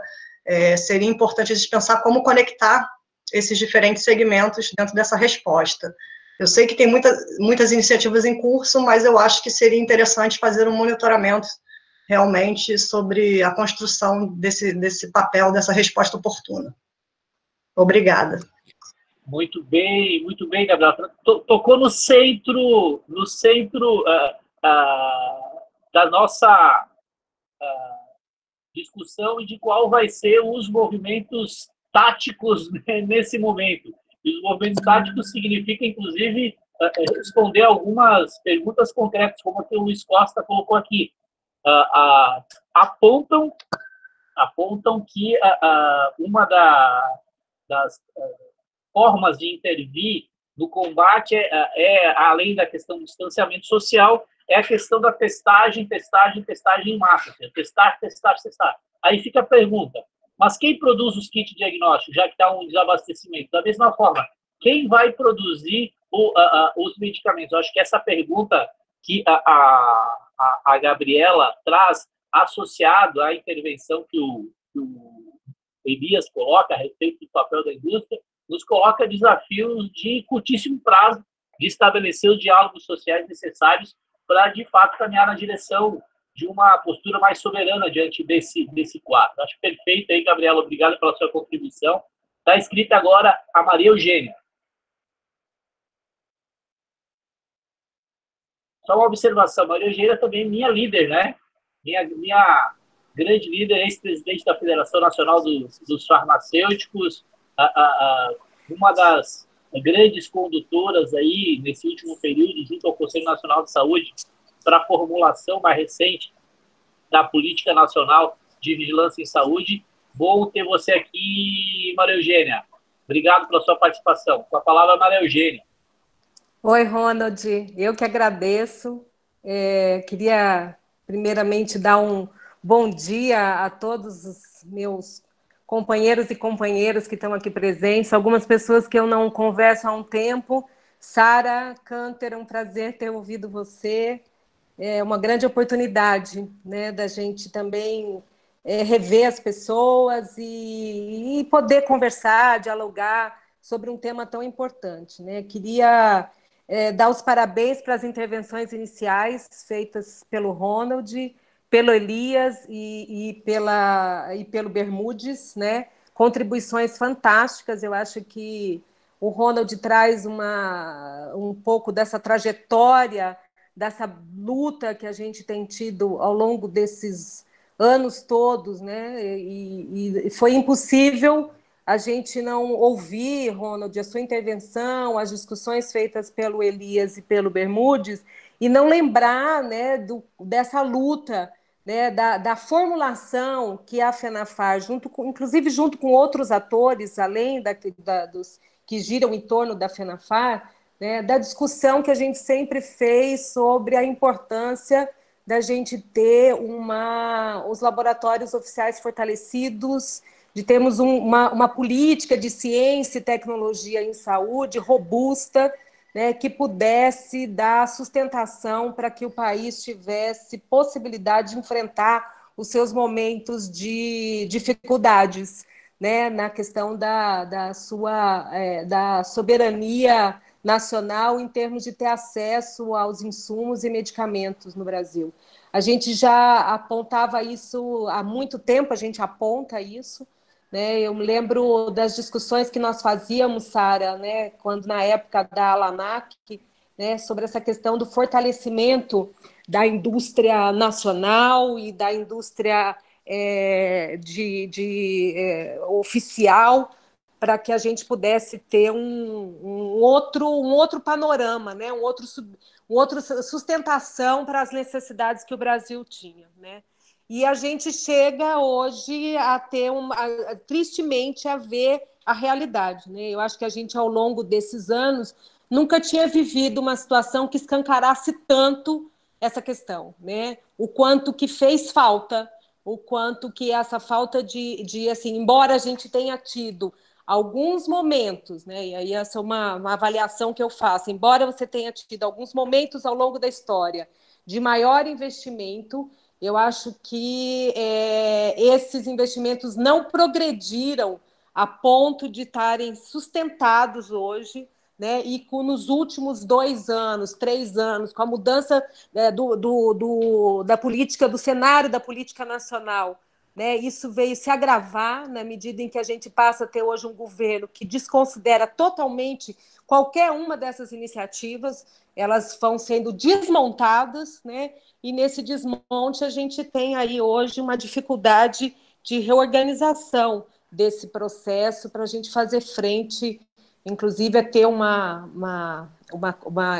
seria importante a gente pensar como conectar esses diferentes segmentos dentro dessa resposta. Eu sei que tem muitas iniciativas em curso, mas eu acho que seria interessante fazer um monitoramento realmente sobre a construção desse papel, dessa resposta oportuna. Obrigada. Muito bem, Gabriela. Tocou no centro da nossa discussão e de qual vai ser os movimentos táticos nesse momento. E os movimentos táticos significam, inclusive, responder algumas perguntas concretas, como a que o Luiz Costa colocou aqui. Apontam que uma das formas de intervir no combate além da questão do distanciamento social, é a questão da testagem em massa. Testar. Aí fica a pergunta, mas quem produz os kits diagnósticos, já que está um desabastecimento? Da mesma forma, quem vai produzir os medicamentos? Eu acho que essa pergunta que a Gabriela traz, associado à intervenção que o Elias coloca a respeito do papel da indústria, nos coloca desafios de curtíssimo prazo de estabelecer os diálogos sociais necessários para, de fato, caminhar na direção de uma postura mais soberana diante desse quadro. Acho perfeito aí, Gabriela, obrigado pela sua contribuição. Está escrita agora a Maria Eugênia. Só uma observação, Maria Eugênia também é minha líder, né? Minha grande líder, ex-presidente da Federação Nacional dos Farmacêuticos, uma das grandes condutoras aí, nesse último período, junto ao Conselho Nacional de Saúde, para a formulação mais recente da Política Nacional de Vigilância em Saúde. Bom ter você aqui, Maria Eugênia. Obrigado pela sua participação. Com a palavra, Maria Eugênia. Oi, Ronald. Eu que agradeço. Queria, primeiramente, dar um bom dia a todos os meus companheiros e companheiras que estão aqui presentes, algumas pessoas que eu não converso há um tempo. Sara Canter, é um prazer ter ouvido você. É uma grande oportunidade, né, da gente também rever as pessoas e poder conversar, dialogar sobre um tema tão importante, né? Queria dar os parabéns para as intervenções iniciais feitas pelo Ronald. pelo Elias e pelo Bermudes, né? Contribuições fantásticas. Eu acho que o Ronald traz um pouco dessa trajetória, dessa luta que a gente tem tido ao longo desses anos todos, né? E foi impossível a gente não ouvir, Ronald, a sua intervenção, as discussões feitas pelo Elias e pelo Bermudes, e não lembrar, né, dessa luta, né, da formulação que a FENAFAR, inclusive junto com outros atores, além dos que giram em torno da FENAFAR, né, da discussão que a gente sempre fez sobre a importância da gente ter os laboratórios oficiais fortalecidos, de termos uma política de ciência e tecnologia em saúde robusta, né, que pudesse dar sustentação para que o país tivesse possibilidade de enfrentar os seus momentos de dificuldades, né, na questão da soberania nacional em termos de ter acesso aos insumos e medicamentos no Brasil. A gente já apontava isso há muito tempo, a gente aponta isso, né? Eu me lembro das discussões que nós fazíamos, Sara, né, quando na época da Alanac, né, sobre essa questão do fortalecimento da indústria nacional e da indústria oficial, para que a gente pudesse ter um outro panorama, né, um outro sustentação para as necessidades que o Brasil tinha, né? E a gente chega hoje a ter tristemente a ver a realidade, né? Eu acho que a gente, ao longo desses anos, nunca tinha vivido uma situação que escancarasse tanto essa questão, né? O quanto que fez falta, o quanto que essa falta de assim, embora a gente tenha tido alguns momentos, né? E aí essa é uma avaliação que eu faço, embora você tenha tido alguns momentos ao longo da história de maior investimento, eu acho que esses investimentos não progrediram a ponto de estarem sustentados hoje, né? E nos últimos 2 anos, 3 anos, com a mudança da política, do cenário da política nacional, né? Isso veio se agravar na medida em que a gente passa a ter hoje um governo que desconsidera totalmente qualquer uma dessas iniciativas, elas vão sendo desmontadas, né? E nesse desmonte a gente tem aí hoje uma dificuldade de reorganização desse processo para a gente fazer frente, inclusive a ter uma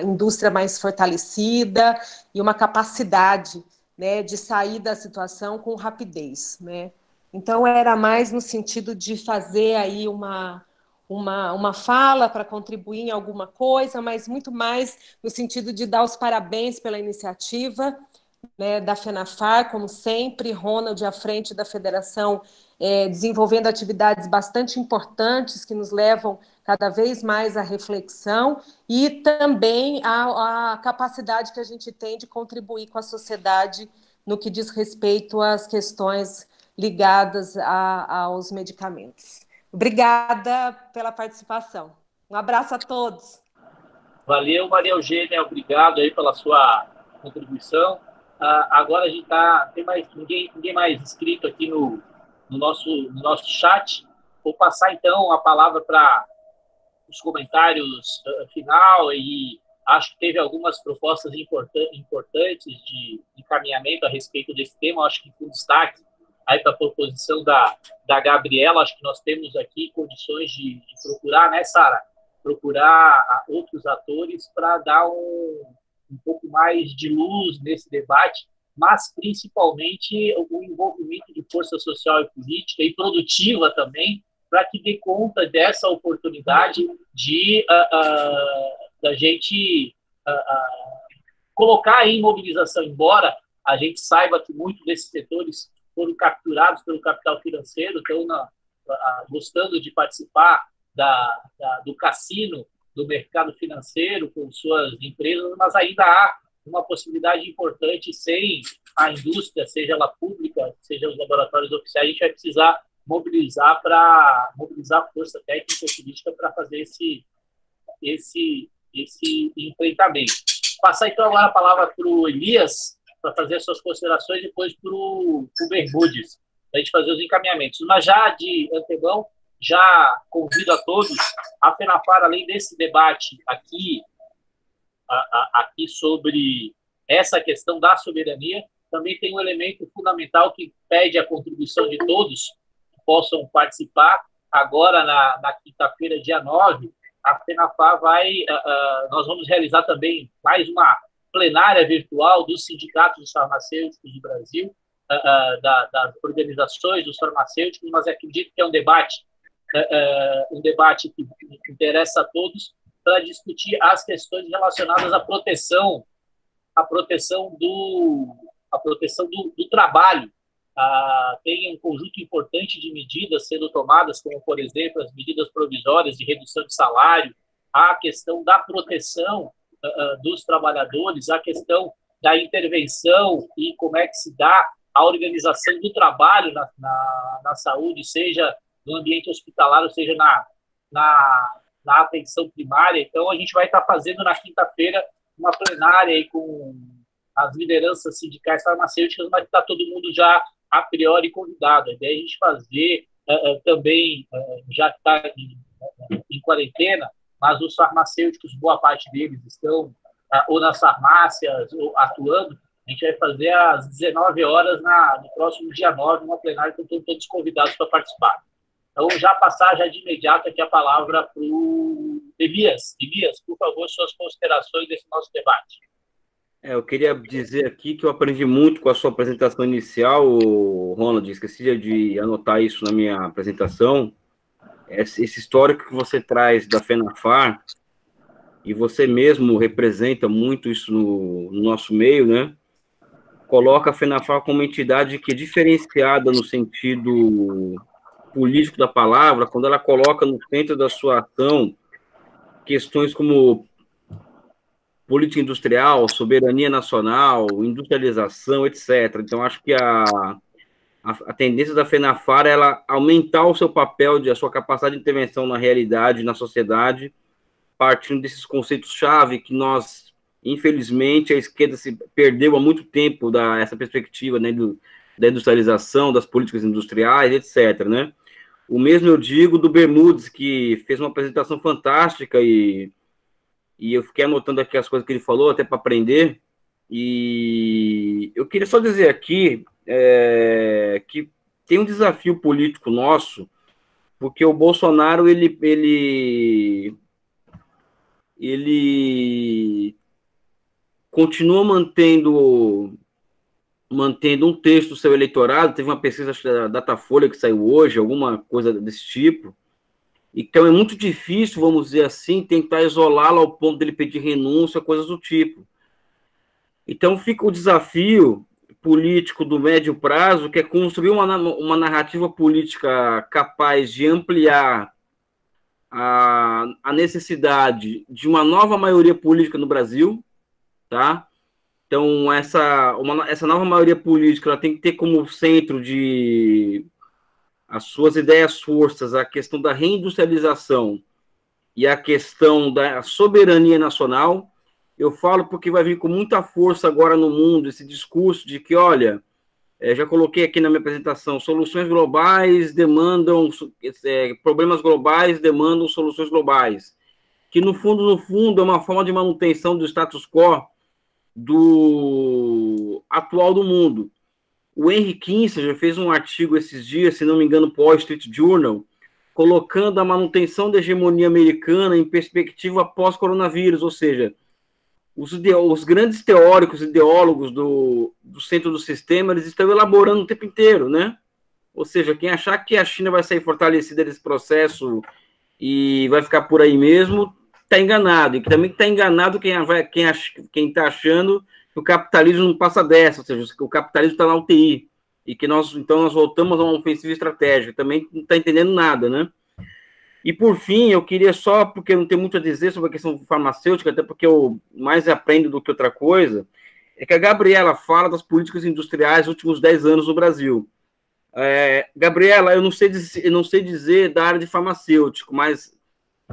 indústria mais fortalecida e uma capacidade, né, de sair da situação com rapidez, né? Então era mais no sentido de fazer aí uma fala para contribuir em alguma coisa, mas muito mais no sentido de dar os parabéns pela iniciativa, né, da FENAFAR, como sempre, Ronald à frente da federação, desenvolvendo atividades bastante importantes que nos levam cada vez mais à reflexão e também à capacidade que a gente tem de contribuir com a sociedade no que diz respeito às questões ligadas aos medicamentos. Obrigada pela participação. Um abraço a todos. Valeu, Maria Eugênia, obrigado aí pela sua contribuição. Agora a gente tem mais ninguém mais inscrito aqui no nosso chat. Vou passar então a palavra para os comentários final, e acho que teve algumas propostas importantes de encaminhamento a respeito desse tema. Acho que com destaque aí para a proposição da Gabriela, acho que nós temos aqui condições de procurar, né, Sara? Procurar outros atores para dar um pouco mais de luz nesse debate, mas principalmente o envolvimento de força social e política e produtiva também, para que dê conta dessa oportunidade de da gente colocar em mobilização, embora a gente saiba que muitos desses setores foram capturados pelo capital financeiro, estão gostando de participar do cassino do mercado financeiro com suas empresas, mas ainda há uma possibilidade importante. Sem a indústria, seja ela pública, seja os laboratórios oficiais, a gente vai precisar mobilizar força técnica e política para fazer esse enfrentamento. Passar então agora a palavra para o Elias, fazer as suas considerações, depois para o Bermudes, para a gente fazer os encaminhamentos. Mas já de antemão, já convido a todos, a FENAFAR, além desse debate aqui sobre essa questão da soberania, também tem um elemento fundamental que pede a contribuição de todos que possam participar. Agora, na quinta-feira, dia 9, a FENAFAR nós vamos realizar também mais uma plenária virtual dos sindicatos dos farmacêuticos do Brasil, das organizações dos farmacêuticos, mas acredito que é um debate que interessa a todos, para discutir as questões relacionadas à proteção do trabalho. Tem um conjunto importante de medidas sendo tomadas, como, por exemplo, as medidas provisórias de redução de salário, a questão da proteção dos trabalhadores, a questão da intervenção e como é que se dá a organização do trabalho na saúde, seja no ambiente hospitalar, ou seja na atenção primária. Então, a gente vai estar fazendo na quinta-feira uma plenária aí com as lideranças sindicais farmacêuticas, mas está todo mundo já a priori convidado. A ideia é a gente fazer também, já que está em quarentena, mas os farmacêuticos, boa parte deles estão ou nas farmácias ou atuando. A gente vai fazer às 19 horas no próximo dia 9, uma plenária, que estão todos convidados para participar. Então, já passar já de imediato aqui a palavra para o Elias. Elias, por favor, suas considerações desse nosso debate. Eu queria dizer aqui que eu aprendi muito com a sua apresentação inicial, Ronald, esqueci de anotar isso na minha apresentação, esse histórico que você traz da FENAFAR, e você mesmo representa muito isso no nosso meio, né? Coloca a FENAFAR como uma entidade que é diferenciada no sentido político da palavra, quando ela coloca no centro da sua ação questões como política industrial, soberania nacional, industrialização, etc. Então, acho que a tendência da FENAFAR é ela aumentar o seu papel, a sua capacidade de intervenção na realidade, na sociedade, partindo desses conceitos-chave que nós, infelizmente, a esquerda se perdeu há muito tempo essa perspectiva, né, da industrialização, das políticas industriais, etc., né? O mesmo eu digo do Bermudes, que fez uma apresentação fantástica e eu fiquei anotando aqui as coisas que ele falou, até para aprender, e eu queria só dizer aqui que tem um desafio político nosso, porque o Bolsonaro, ele continua mantendo um texto do seu eleitorado. Teve uma pesquisa, acho que da Datafolha, que saiu hoje, alguma coisa desse tipo. Então, é muito difícil, vamos dizer assim, tentar isolá-lo ao ponto dele pedir renúncia, coisas do tipo. Então, fica o desafio político do médio prazo, que é construir uma narrativa política capaz de ampliar a necessidade de uma nova maioria política no Brasil, tá? Então, essa nova maioria política ela tem que ter como centro de as suas ideias forças a questão da reindustrialização e a questão da soberania nacional. Eu falo porque vai vir com muita força agora no mundo esse discurso de que, olha, já coloquei aqui na minha apresentação, soluções globais demandam, problemas globais demandam soluções globais, que no fundo é uma forma de manutenção do status quo do atual do mundo. O Henry Kissinger fez um artigo esses dias, se não me engano, para o Wall Street Journal, colocando a manutenção da hegemonia americana em perspectiva pós-coronavírus, ou seja, os grandes teóricos, ideólogos do centro do sistema, eles estão elaborando o tempo inteiro, né? Ou seja, quem achar que a China vai sair fortalecida desse processo e vai ficar por aí mesmo, está enganado. E também está enganado quem está achando que o capitalismo não passa dessa, ou seja, que o capitalismo está na UTI, e que nós voltamos a uma ofensiva estratégica, também não está entendendo nada, né? E, por fim, eu queria só, porque eu não tenho muito a dizer sobre a questão farmacêutica, até porque eu mais aprendo do que outra coisa, é que a Gabriela fala das políticas industriais dos últimos 10 anos no Brasil. Gabriela, eu não sei dizer da área de farmacêutico, mas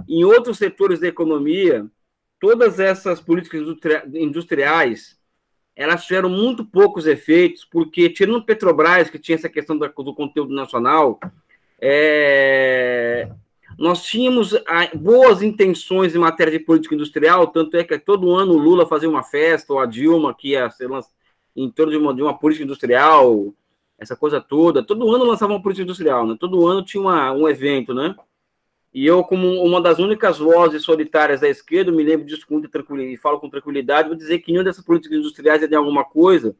em outros setores da economia, todas essas políticas industriais, elas tiveram muito poucos efeitos, porque, tirando Petrobras, que tinha essa questão do conteúdo nacional, nós tínhamos boas intenções em matéria de política industrial, tanto é que todo ano o Lula fazia uma festa, ou a Dilma, que ia ser em torno de uma política industrial, essa coisa toda. Todo ano lançava uma política industrial, né? Todo ano tinha um evento, né? E eu, como uma das únicas vozes solitárias da esquerda, me lembro disso com muita tranquilidade, e falo com tranquilidade, vou dizer que nenhuma dessas políticas industriais é de alguma coisa,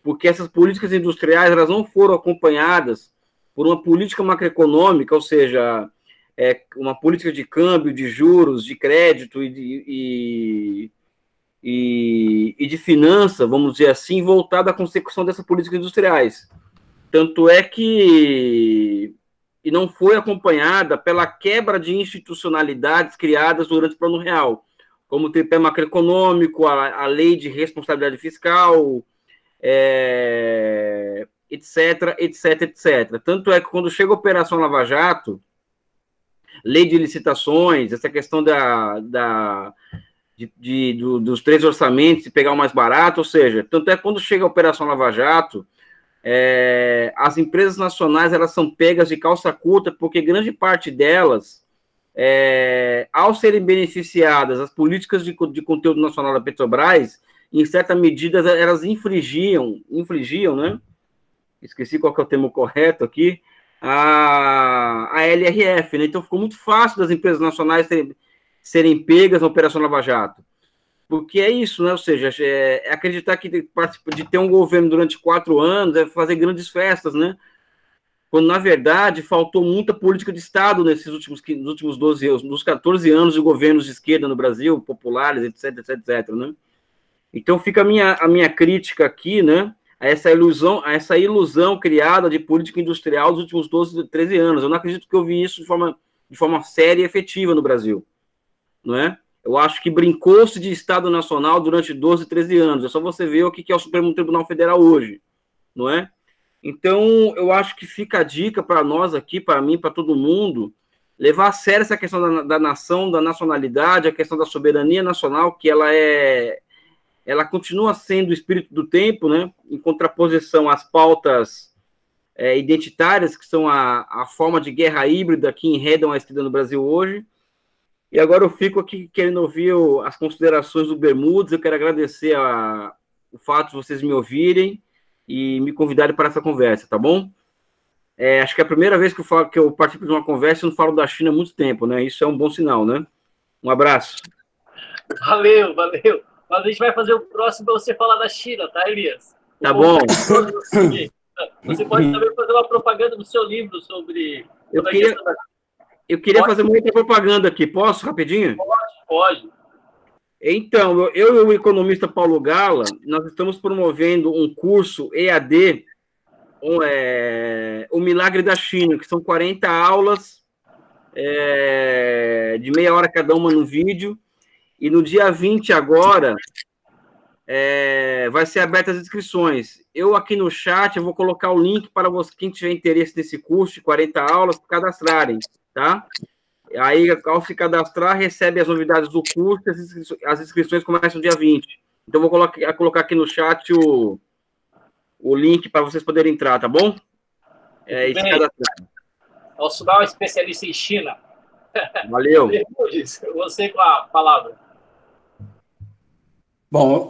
porque essas políticas industriais elas não foram acompanhadas por uma política macroeconômica, ou seja, uma política de câmbio, de juros, de crédito e de finança, vamos dizer assim, voltada à consecução dessas políticas industriais. Tanto é que não foi acompanhada pela quebra de institucionalidades criadas durante o Plano Real, como o tripé macroeconômico, a lei de responsabilidade fiscal, etc, etc, etc. Tanto é que quando chega a Operação Lava Jato, lei de licitações, essa questão dos 3 orçamentos e pegar o mais barato, ou seja, tanto é que quando chega a Operação Lava Jato, as empresas nacionais elas são pegas de calça curta, porque grande parte delas, ao serem beneficiadas as políticas de conteúdo nacional da Petrobras, em certa medida elas infligiam, né? Esqueci qual que é o termo correto aqui, a LRF, né? Então ficou muito fácil das empresas nacionais serem pegas na Operação Lava Jato. Porque é isso, né? Ou seja, acreditar que de ter um governo durante 4 anos é fazer grandes festas, né? Quando, na verdade, faltou muita política de Estado nos últimos 12 anos, nos 14 anos de governos de esquerda no Brasil, populares, etc, etc, etc, né? Então, fica a minha crítica aqui, né? A essa ilusão criada de política industrial dos últimos 12, 13 anos. Eu não acredito que eu vi isso de forma séria e efetiva no Brasil, não é? Eu acho que brincou-se de Estado Nacional durante 12, 13 anos. É só você ver o que é o Supremo Tribunal Federal hoje, não é? Então, eu acho que fica a dica para nós aqui, para mim, para todo mundo, levar a sério essa questão da nação, da nacionalidade, a questão da soberania nacional, que ela continua sendo o espírito do tempo, né? Em contraposição às pautas identitárias, que são a forma de guerra híbrida que enredam a esquerda no Brasil hoje. E agora eu fico aqui querendo ouvir as considerações do Bermudes. Eu quero agradecer o fato de vocês me ouvirem e me convidarem para essa conversa, tá bom? Acho que é a primeira vez que eu participo de uma conversa e não falo da China há muito tempo, né? Isso é um bom sinal, né? Um abraço. Valeu. Mas a gente vai fazer o próximo para você falar da China, tá, Elias? Tá bom. Você pode também fazer uma propaganda do seu livro sobre a questão da... Eu queria fazer uma outra propaganda aqui. Posso, rapidinho? Pode. Então, eu e o economista Paulo Gala, nós estamos promovendo um curso EAD, O Milagre da China, que são 40 aulas, de meia hora cada uma no vídeo, e no dia 20 agora, vai ser abertas as inscrições. Eu aqui no chat, eu vou colocar o link para quem tiver interesse nesse curso de 40 aulas, cadastrarem. Tá? Aí, ao se cadastrar, recebe as novidades do curso, as inscrições começam dia 20. Então, vou colocar aqui no chat o link para vocês poderem entrar, tá bom? E se cadastrar. O Sudal é especialista em China. Valeu. Você com a palavra. Bom,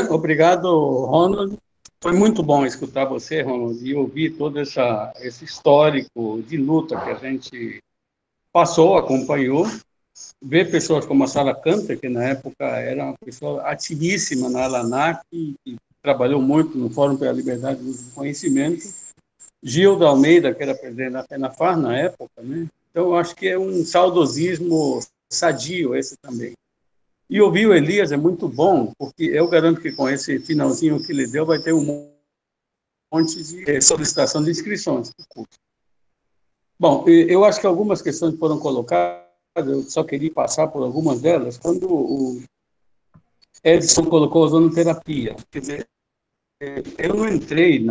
obrigado, Ronald. Foi muito bom escutar você, Ronald, e ouvir todo esse histórico de luta que a gente passou, acompanhou, ver pessoas como a Sara Canter, que na época era uma pessoa ativíssima na ALANAC, que trabalhou muito no Fórum pela Liberdade do Conhecimento, Gilda Almeida, que era presidente da FENAFAR na época, né? Então, acho que é um saudosismo sadio esse também. E ouvir o Elias é muito bom, porque eu garanto que com esse finalzinho que ele deu, vai ter um monte de solicitação de inscrições para o curso. Bom, eu acho que algumas questões foram colocadas, eu só queria passar por algumas delas. Quando o Edson colocou ozonoterapia, quer dizer, eu não entrei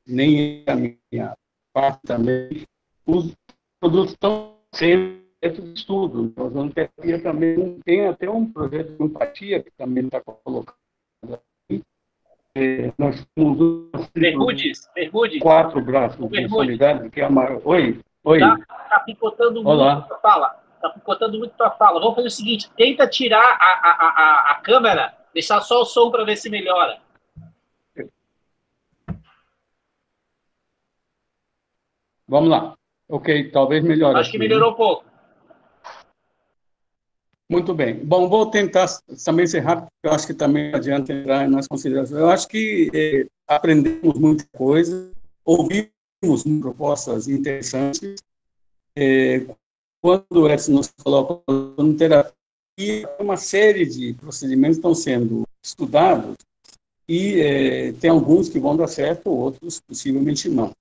nem a minha parte também, os produtos estão sendo de estudo. A ozonoterapia também tem até um projeto de empatia que também está colocado aqui, nós temos Bermudes. 4 braços de solidariedade, que é a maior... Oi. Tá picotando muito a tua fala. Vamos fazer o seguinte, tenta tirar a câmera, deixar só o som para ver se melhora. Vamos lá. Ok, talvez melhore. Acho que melhorou um pouco. Muito bem. Bom, vou tentar também ser rápido, porque eu acho que também não adianta entrar nas considerações. Eu acho que aprendemos muita coisa, ouvimos propostas interessantes. Quando o Edson nos coloca em terapia, uma série de procedimentos estão sendo estudados e tem alguns que vão dar certo, outros possivelmente não.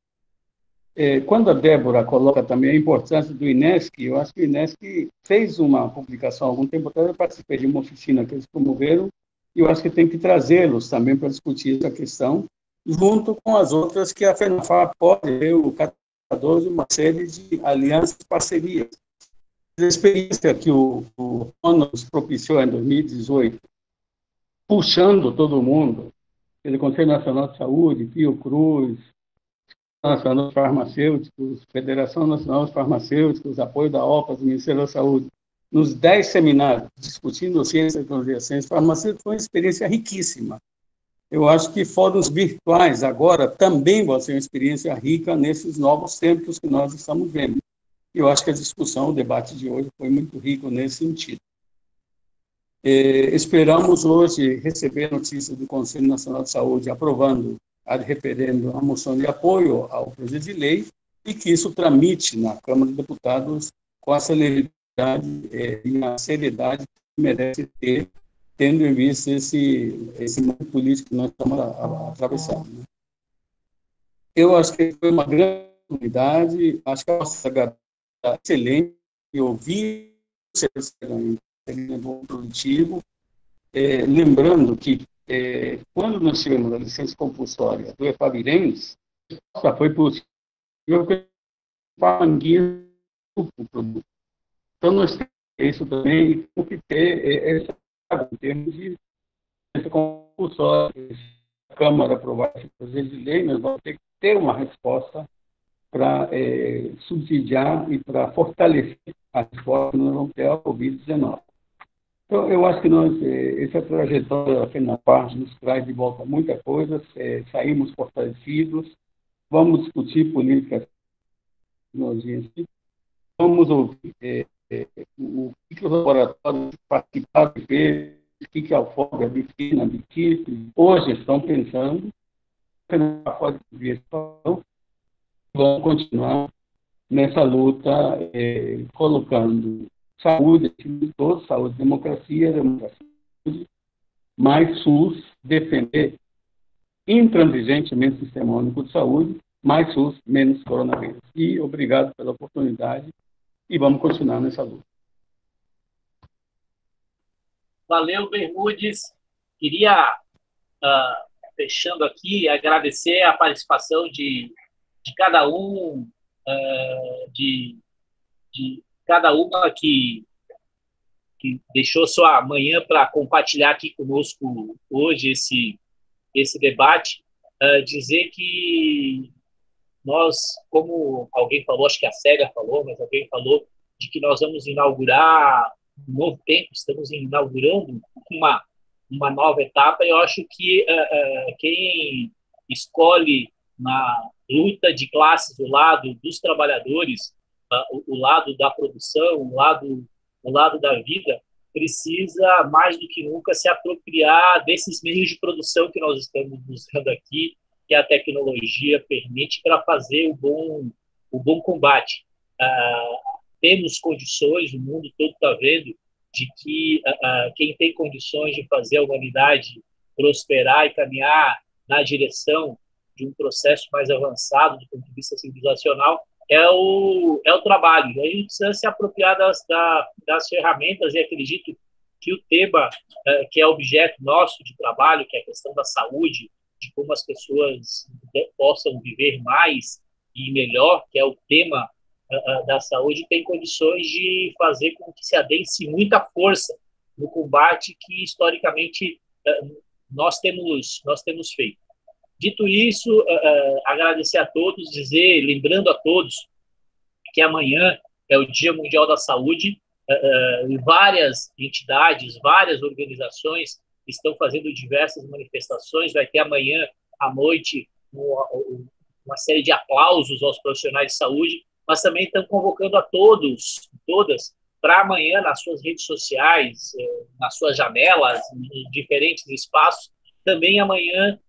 Quando a Débora coloca também a importância do INESC, eu acho que o INESC fez uma publicação há algum tempo atrás, eu participei de uma oficina que eles promoveram, e eu acho que tem que trazê-los também para discutir essa questão, junto com as outras que a FENAFAR pode ter, o catador de uma série de alianças e parcerias. A experiência que o ONU propiciou em 2018, puxando todo mundo, pelo Conselho Nacional de Saúde, Fiocruz, Nacional dos Farmacêuticos, Federação Nacional dos Farmacêuticos, apoio da OPAS, Ministério da Saúde, nos 10 seminários discutindo ciência, tecnologia, ciência farmacêutica, foi uma experiência riquíssima. Eu acho que fóruns virtuais agora também vão ser uma experiência rica nesses novos tempos que nós estamos vendo. E eu acho que a discussão, o debate de hoje foi muito rico nesse sentido. Esperamos hoje receber notícias do Conselho Nacional de Saúde aprovando ad referendo a moção de apoio ao projeto de lei e que isso tramite na Câmara de Deputados com a celeridade e a seriedade que merece ter, tendo em vista esse momento político que nós estamos atravessando. Né? Eu acho que foi uma grande oportunidade, acho que a nossa excelente, e ouvir o serviço produtivo, lembrando que quando nós tivemos a licença compulsória do Efavirenz, só foi possível que o produto. Então, nós temos isso também, e temos que ter em termos de licença compulsória. Se a Câmara aprovar esse projeto de lei, nós vamos ter que ter uma resposta para subsidiar e para fortalecer a resposta que nós vamos ter ao Covid-19. Então, eu acho que essa trajetória da FENAFAR nos traz de volta muita coisa, saímos fortalecidos, vamos discutir políticas de tecnologia, vamos ouvir o que os laboratórios participaram de ver, o que a UFOB, a Bicina, a BICIP, hoje estão pensando, a FENAFAR pode vir, vamos continuar nessa luta, colocando saúde, saúde, democracia, mais SUS, defender intransigentemente o Sistema Único de Saúde, mais SUS, menos coronavírus. E obrigado pela oportunidade e vamos continuar nessa luta. Valeu, Bermudes. Queria, fechando aqui, agradecer a participação de cada um, de cada uma que deixou sua manhã para compartilhar aqui conosco hoje esse debate, dizer que nós, como alguém falou, acho que a Célia falou, mas alguém falou, de que nós vamos inaugurar um novo tempo, estamos inaugurando uma nova etapa, e eu acho que quem escolhe na luta de classes o lado dos trabalhadores, o lado da produção, o lado da vida, precisa, mais do que nunca, se apropriar desses meios de produção que nós estamos usando aqui, que a tecnologia permite, para fazer o bom combate. Temos condições, o mundo todo está vendo, de que quem tem condições de fazer a humanidade prosperar e caminhar na direção de um processo mais avançado do ponto de vista civilizacional é o trabalho. A gente precisa se apropriar das ferramentas, e acredito que o tema que é objeto nosso de trabalho, que é a questão da saúde, de como as pessoas possam viver mais e melhor, que é o tema da saúde, tem condições de fazer com que se adense muita força no combate que, historicamente, nós temos feito. Dito isso, agradecer a todos, lembrando a todos que amanhã é o Dia Mundial da Saúde, e várias entidades, várias organizações estão fazendo diversas manifestações. Vai ter amanhã à noite uma série de aplausos aos profissionais de saúde, mas também estão convocando a todos, todas, para amanhã, nas suas redes sociais, nas suas janelas, em diferentes espaços, também amanhã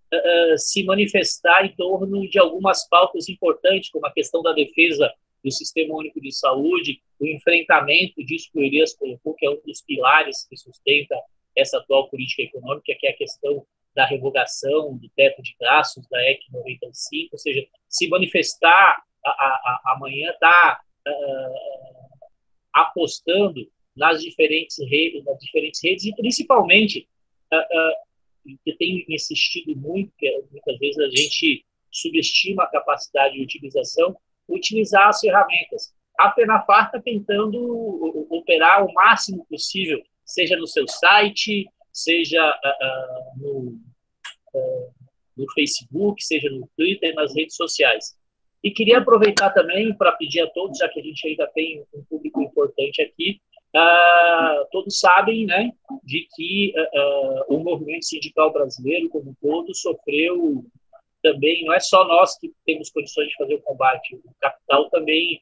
se manifestar em torno de algumas pautas importantes, como a questão da defesa do Sistema Único de Saúde, o enfrentamento disso que o Elias colocou, que é um dos pilares que sustenta essa atual política econômica, que é a questão da revogação do teto de gastos, da EC 95, ou seja, se manifestar amanhã está apostando nas diferentes redes e principalmente que tem insistido muito, que muitas vezes a gente subestima a capacidade de utilização, utilizar as ferramentas. A FENAFAR está tentando operar o máximo possível, seja no seu site, seja no Facebook, seja no Twitter, nas redes sociais. E queria aproveitar também para pedir a todos, já que a gente ainda tem um público importante aqui, todos sabem, né, de que o movimento sindical brasileiro, como um todo, sofreu também, não é só nós que temos condições de fazer o combate, o capital também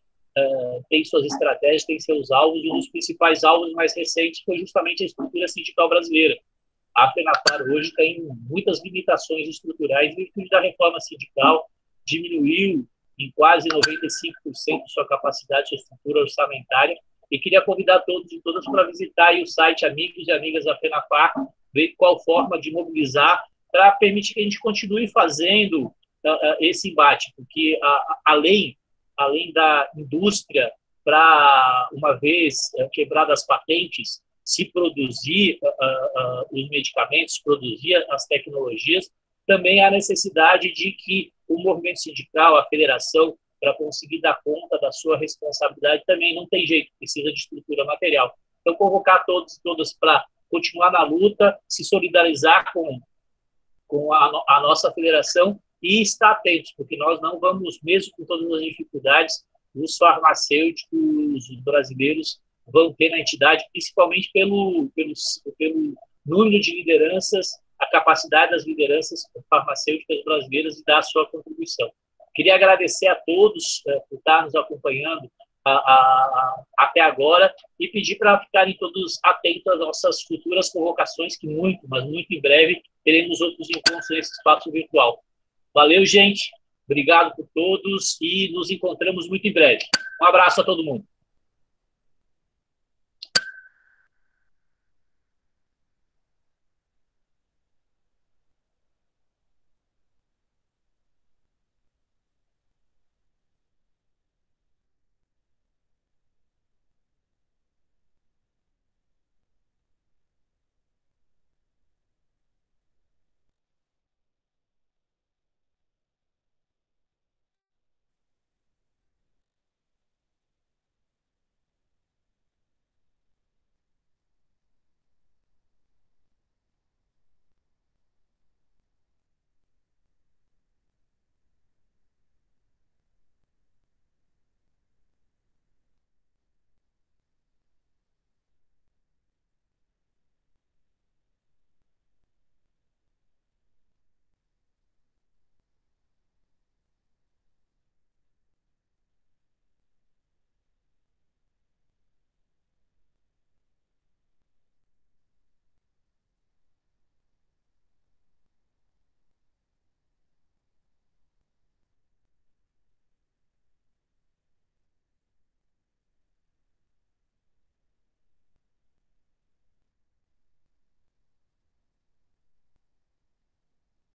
tem suas estratégias, tem seus alvos, e um dos principais alvos mais recentes foi justamente a estrutura sindical brasileira. A FENAFAR hoje tem muitas limitações estruturais, em virtude da reforma sindical, diminuiu em quase 95% sua capacidade, sua estrutura orçamentária, e queria convidar todos e todas para visitar aí o site Amigos e Amigas da FENAFAR, ver qual forma de mobilizar para permitir que a gente continue fazendo esse embate, porque além da indústria, para, uma vez quebradas as patentes, se produzir os medicamentos, produzir as tecnologias, também há necessidade de que o movimento sindical, a federação, para conseguir dar conta da sua responsabilidade, também não tem jeito, precisa de estrutura material. Então, convocar todos e todas para continuar na luta, se solidarizar com a nossa federação e estar atentos, porque nós não vamos, mesmo com todas as dificuldades, os farmacêuticos brasileiros vão ter na entidade, principalmente pelo número de lideranças, a capacidade das lideranças farmacêuticas brasileiras de dar a sua contribuição. Queria agradecer a todos por estar nos acompanhando até agora e pedir para ficarem todos atentos às nossas futuras convocações, que mas muito em breve teremos outros encontros nesse espaço virtual. Valeu, gente. Obrigado por todos e nos encontramos muito em breve. Um abraço a todo mundo.